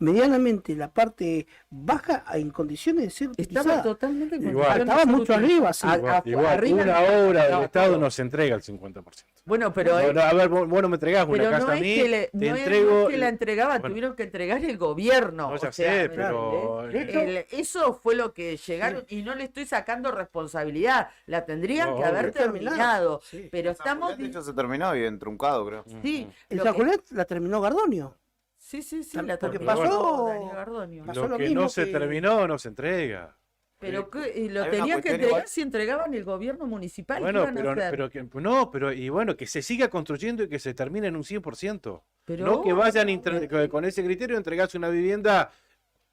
medianamente la parte baja en condiciones de ser Estaba utilizada. totalmente en Igual. condiciones Estaba mucho útiles. arriba, sí. Igual, arriba una no, obra del no, Estado todo. no se entrega al 50%. Bueno, pero, No, a ver, vos no me entregás una pero casa no a es mí, que, te no es entrego... que la entregaban, bueno. tuvieron que entregar el gobierno. No, o ya sea, sé, ¿me pero... entendés? Eso fue lo que llegaron, y no le estoy sacando responsabilidad, la tendrían No, que haber obvio. terminado, Sí. pero estamos... De hecho, se terminó y entruncado, creo. Sí, El lo que- Jaculet la terminó Gardonio. sí, la Porque terminó pasó- Daniel Gardonio. pasó Lo lo que mismo no se que- terminó, no se entrega. Pero y lo Hay una tenían que cuestión entregar igual. si entregaban el gobierno municipal. ¿qué Bueno, iban a hacer? y bueno, que se siga construyendo y que se termine en un 100%. Pero No que vayan obvio, con ese criterio a entregarse una vivienda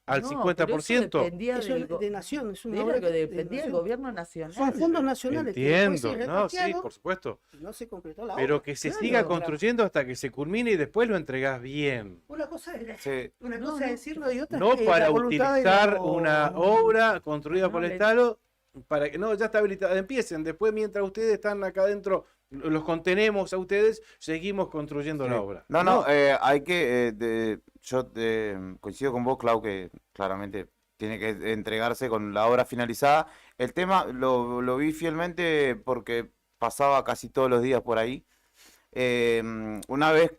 al no, 50%. pero eso dependía Eso del es go- de nación, es una era obra que dependía del nación. gobierno nacional. Son fondos nacionales que después Entiendo, se no, sí, repatriaron por supuesto. y no se completó la Pero obra. que se claro, siga claro. construyendo hasta que se culmine y después lo entregás bien. Una cosa es, Sí. una No, cosa es no. decirlo y otra No es para la voluntad de utilizar los- una obra construida No, por el le- Estado para que no, ya está habilitada. Empiecen, después mientras ustedes están acá adentro, los contenemos a ustedes, seguimos construyendo la obra. No, hay que. Yo coincido con vos, Clau, que claramente tiene que entregarse con la obra finalizada. El tema lo vi fielmente porque pasaba casi todos los días por ahí. Una vez,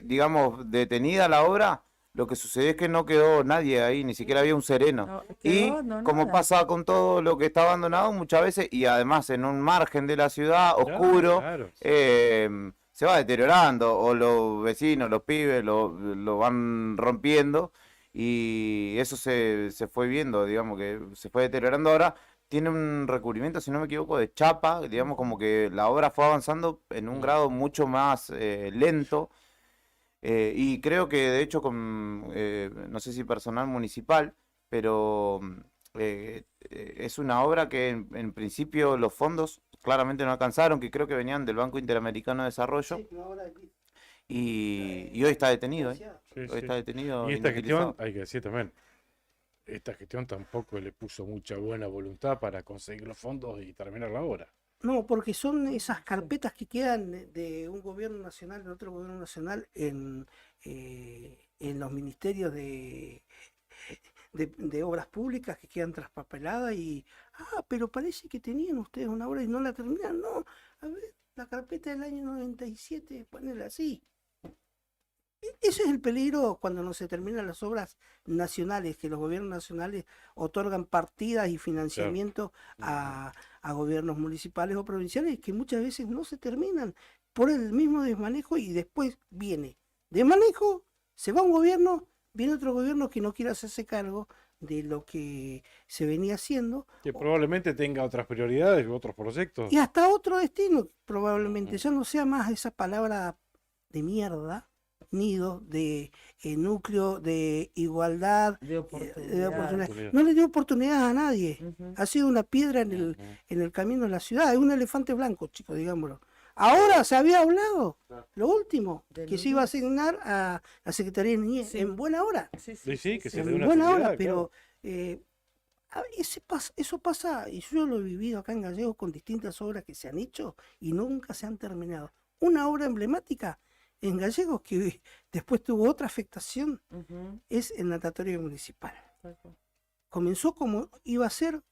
digamos, detenida la obra, lo que sucedió es que no quedó nadie ahí, ni siquiera había un sereno. No, Y quedó abandonada. como pasa con todo lo que está abandonado muchas veces, y además en un margen de la ciudad, Claro, oscuro, claro. se va deteriorando, o los vecinos, los pibes, lo van rompiendo, y eso se fue viendo, digamos que se fue deteriorando ahora. Tiene un recubrimiento, si no me equivoco, de chapa, digamos como que la obra fue avanzando en un grado mucho más lento. Y creo que de hecho con, no sé si personal municipal, pero es una obra que en principio los fondos claramente no alcanzaron, que creo que venían del Banco Interamericano de Desarrollo, Sí, una obra de- y hoy está detenido, ¿eh? Sí, Hoy sí. está detenido. Y esta gestión, inutilizado. hay que decir también, esta gestión tampoco le puso mucha buena voluntad para conseguir los fondos y terminar la obra. No, porque son esas carpetas que quedan de un gobierno nacional en otro gobierno nacional en los ministerios de obras públicas que quedan traspapeladas y, pero parece que tenían ustedes una obra y no la terminan. No, a ver, la carpeta del año 97, ponela así. Ese es el peligro cuando no se terminan las obras nacionales, que los gobiernos nacionales otorgan partidas y financiamiento a gobiernos municipales o provinciales que muchas veces no se terminan por el mismo desmanejo y después viene desmanejo, se va un gobierno, viene otro gobierno que no quiere hacerse cargo de lo que se venía haciendo Que probablemente tenga otras prioridades u otros proyectos. y hasta otro destino, probablemente. Ya no sea más esa palabra de mierda, nido, de núcleo, de igualdad, De de oportunidad. oportunidad. No le dio oportunidad a nadie. Ujú. Ha sido una piedra en el camino de la ciudad. Es un elefante blanco, chicos, digámoslo. Ahora se había hablado, lo último, De que se iba a niñez. asignar a la Secretaría de Niñez Sí. en buena hora. Sí, Sí, sí, que se le dé En una buena hora, seriedad, pero eso pasa, y yo lo he vivido acá en Gallegos con distintas obras que se han hecho y nunca se han terminado. Una obra emblemática en Gallegos que después tuvo otra afectación Ujú. es el natatorio municipal. Tal cual. Comenzó como iba a ser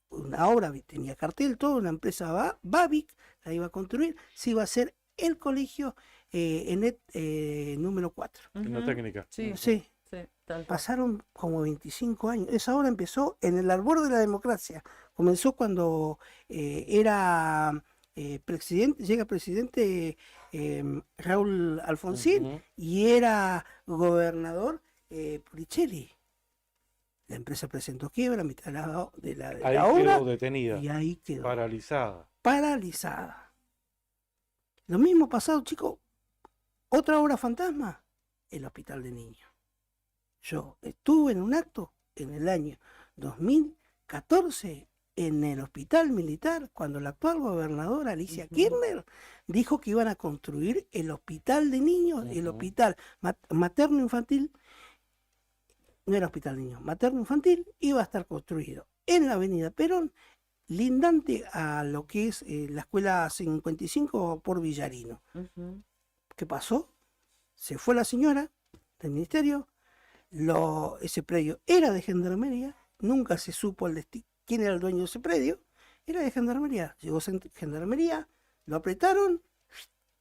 una obra, tenía cartel, todo, una empresa Babic la iba a construir, se iba a hacer el colegio número 4. En la Ujú. técnica. Sí, Sí, sí, tal cual. pasaron como 25 años. Esa obra empezó en el albor de la democracia. Comenzó cuando era presidente, llega presidente Raúl Alfonsín Ujú. y era gobernador Puricelli. La empresa presentó quiebra a mitad de Ahí la obra quedó detenida, y ahí quedó paralizada. paralizada. Lo mismo pasado, chicos. Otra obra fantasma, el hospital de niños. Yo estuve en un acto en el año 2014 en el hospital militar cuando la actual gobernadora Alicia Ujú. Kirchner dijo que iban a construir el hospital de niños, el Ujú. hospital materno infantil. No era hospital de niños, materno infantil, iba a estar construido en la avenida Perón, lindante a lo que es la escuela 55 por Villarino. Ujú. ¿Qué pasó? Se fue la señora del ministerio, ese predio era de Gendarmería, nunca se supo quién era el dueño de ese predio, era de Gendarmería. Llegó Gendarmería, lo apretaron,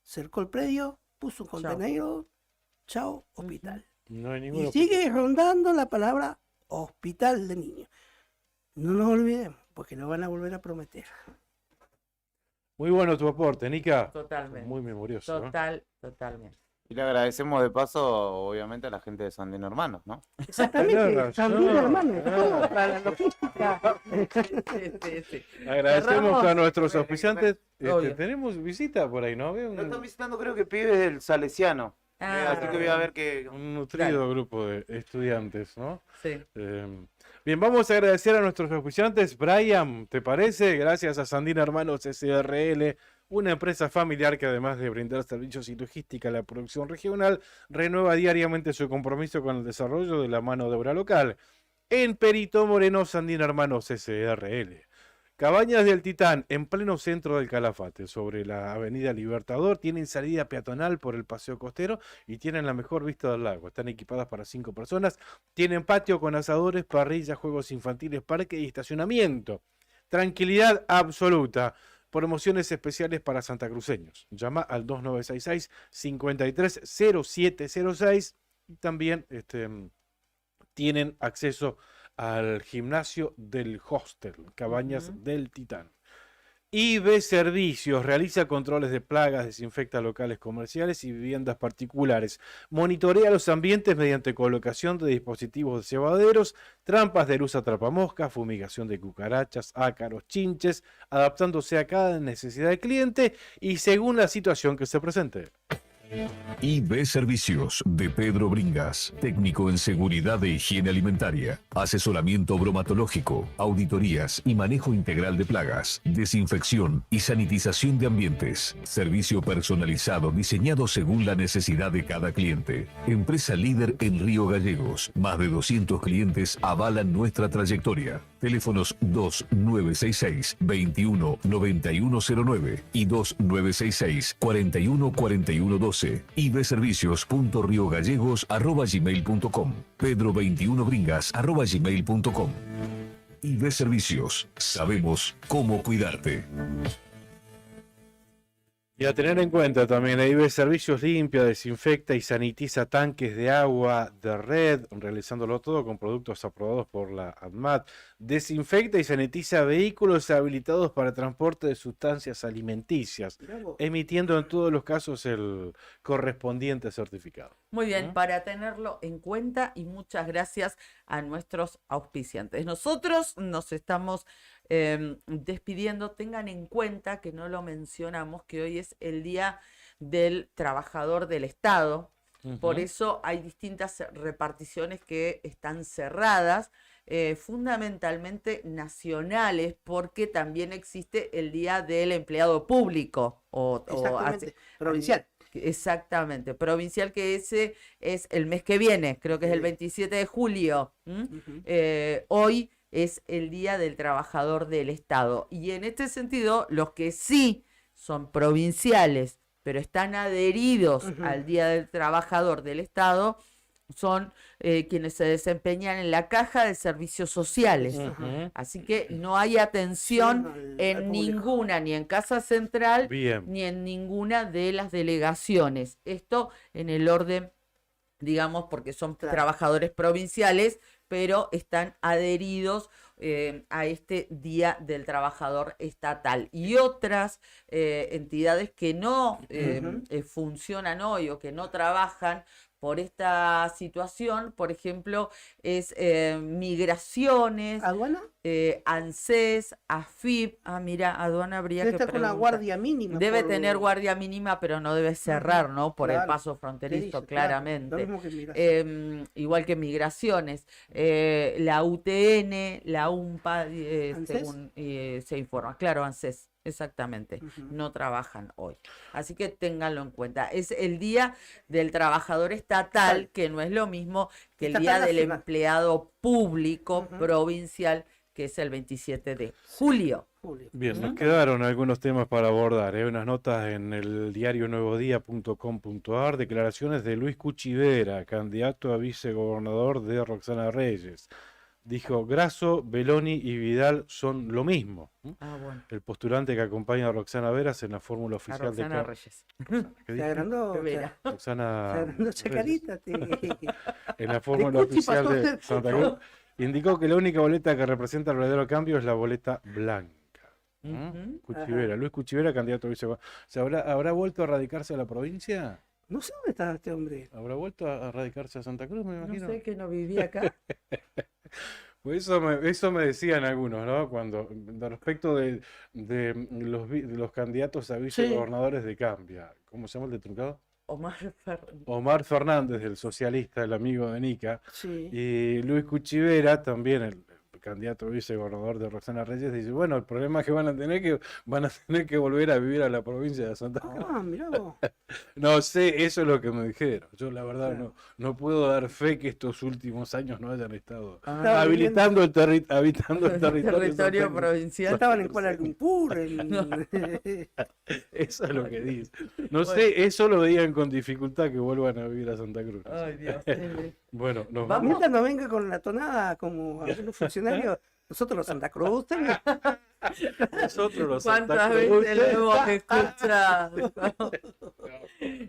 cercó el predio, puso un Chao. contenedor, chao, hospital. No hay Y ninguna. sigue rondando la palabra hospital de niños. No nos olvidemos, porque lo van a volver a prometer. Muy bueno tu aporte, Nica. Totalmente. Muy memorioso. ¿no? Totalmente. Y le agradecemos de paso, obviamente, a la gente de Sandino Hermanos, ¿no? Exactamente, Tenés Sandino, razón, hermano, todo para la logística. Sí. Agradecemos Cerramos. a nuestros auspiciantes. Obvio. Tenemos visita por ahí, ¿no? Veo Lo están un, visitando, creo que pibes del Salesiano. Así que voy a ver que... un nutrido grupo de estudiantes, ¿no? Sí. Bien, vamos a agradecer a nuestros auspiciantes. Brian, ¿te parece? Gracias a Sandina Hermanos SRL, una empresa familiar que además de brindar servicios y logística a la producción regional, renueva diariamente su compromiso con el desarrollo de la mano de obra local. En Perito Moreno, Sandina Hermanos SRL. Cabañas del Titán, en pleno centro del Calafate, sobre la avenida Libertador, tienen salida peatonal por el paseo costero y tienen la mejor vista del lago. Están equipadas para 5 personas, tienen patio con asadores, parrillas, juegos infantiles, parque y estacionamiento. Tranquilidad absoluta. Promociones especiales para santacruceños. Llama al 2966-530706 y también tienen acceso al gimnasio del hostel, Cabañas del Titán. IB Servicios realiza controles de plagas, desinfecta locales comerciales y viviendas particulares, monitorea los ambientes mediante colocación de dispositivos de cebaderos, trampas de luz atrapamoscas, fumigación de cucarachas, ácaros, chinches, adaptándose a cada necesidad del cliente y según la situación que se presente. IB Servicios de Pedro Bringas, técnico en seguridad de higiene alimentaria, asesoramiento bromatológico, auditorías y manejo integral de plagas, desinfección y sanitización de ambientes, servicio personalizado diseñado según la necesidad de cada cliente. Empresa líder en Río Gallegos, más de 200 clientes avalan nuestra trayectoria. Teléfonos 2966-219109 y 2966-414112. ibservicios.riogallegos@gmail.com, pedro21bringas@gmail.com. IB Servicios, sabemos cómo cuidarte. Y a tener en cuenta también, IB Servicios limpia, desinfecta y sanitiza tanques de agua de red, realizándolo todo con productos aprobados por la ADMAT. Desinfecta y sanitiza vehículos habilitados para transporte de sustancias alimenticias, emitiendo en todos los casos el correspondiente certificado. Muy bien, para tenerlo en cuenta y muchas gracias a nuestros auspiciantes. Nosotros nos estamos despidiendo. Tengan en cuenta que no lo mencionamos, que hoy es el Día del Trabajador del Estado. Por eso hay distintas reparticiones que están cerradas, fundamentalmente nacionales, porque también existe el Día del Empleado Público. Exactamente, provincial. Exactamente, provincial, que ese es el mes que viene, creo que es el 27 de julio. Hoy es el Día del Trabajador del Estado. Y en este sentido, los que sí son provinciales, pero están adheridos al Día del Trabajador del Estado, son quienes se desempeñan en la Caja de Servicios Sociales. Así que no hay atención en ninguna, ni en Casa Central, ni en ninguna de las delegaciones. Esto en el orden, digamos, porque son trabajadores provinciales, pero están adheridos a este Día del Trabajador Estatal. Y otras entidades que no funcionan hoy o que no trabajan por esta situación, por ejemplo, es Migraciones, ¿Aduana? ANSES, AFIP. Mira, Aduana habría que Está con la preguntar. guardia mínima. Debe por- tener guardia mínima, pero no debe cerrar, ¿no? Por el Claro. paso fronterizo, Dice, claro, claramente. lo mismo que Migraciones. Igual que Migraciones. La UTN, la UMPA, ¿ANSES? según se informa. Claro, ANSES, exactamente. No trabajan hoy. Así que ténganlo en cuenta. Es el Día del Trabajador Estatal, que no es lo mismo que el Estatal Día del nacional. Empleado Público Provincial, que es el 27 de julio. Bien, nos quedaron algunos temas para abordar, unas notas en el diario nuevodía.com.ar, declaraciones de Luis Cuchivera, candidato a vicegobernador de Roxana Reyes. Dijo, Grasso, Beloni y Vidal son lo mismo. Bueno. El postulante que acompaña a Roxana Veras en la fórmula oficial de Roxana Reyes. ¿Qué Se dije? agrandó. Vera. Roxana Se agrandó Chacarita. en la fórmula Cuchi oficial pasó a de ser Santa Cucho. Cruz, indicó que la única boleta que representa el verdadero cambio es la boleta blanca. Cuchivera, Luis Cuchivera, candidato a vicegobernador. ¿Habrá vuelto a radicarse a la provincia? No sé dónde está este hombre. ¿Habrá vuelto a radicarse a Santa Cruz, me imagino? No sé, que no vivía acá. Pues eso me decían algunos, ¿no? Cuando, respecto de los candidatos a vicegobernadores de Cambia. ¿Cómo se llama el de Truncado? Omar Fernández, el socialista, el amigo de Nica. Sí. Y Luis Cuchivera, también el candidato a vicegobernador de Roxana Reyes, dice, bueno, el problema es que van a tener que volver a vivir a la provincia de Santa Cruz. Mirá vos. No sé, eso es lo que me dijeron. Yo la verdad no puedo dar fe que estos últimos años no hayan estado habitando el territorio provincial. Estaban en Kuala Lumpur. Eso es lo que dice. No sé, eso lo veían con dificultad que vuelvan a vivir a Santa Cruz. Ay, Dios. Bueno, nos Vamos. Mientras no venga con la tonada como algunos funcionarios, nosotros los Santa Cruz. Nosotros los Santa ¿Cuántas Cruz. veces lo hemos escuchado?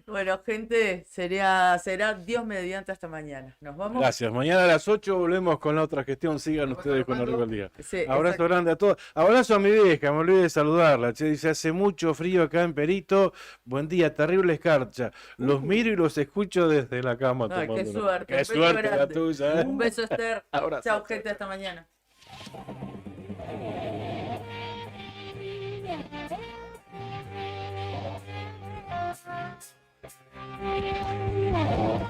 Bueno, gente, será Dios mediante hasta mañana. Nos vamos. Gracias. Mañana a las 8 volvemos con la otra gestión. Sigan ustedes con Arriba el Día. Sí, Abrazo exacto. grande a todos. Abrazo a mi vieja, me olvidé de saludarla. Che, dice, hace mucho frío acá en Perito. Buen día, terrible escarcha. Los miro y los escucho desde la cama. Ay, qué tomando una- suerte. Qué Un beso suerte la grande. tuya. Un beso, Esther. Abrazo. Chao, gente, hasta mañana. Yeah.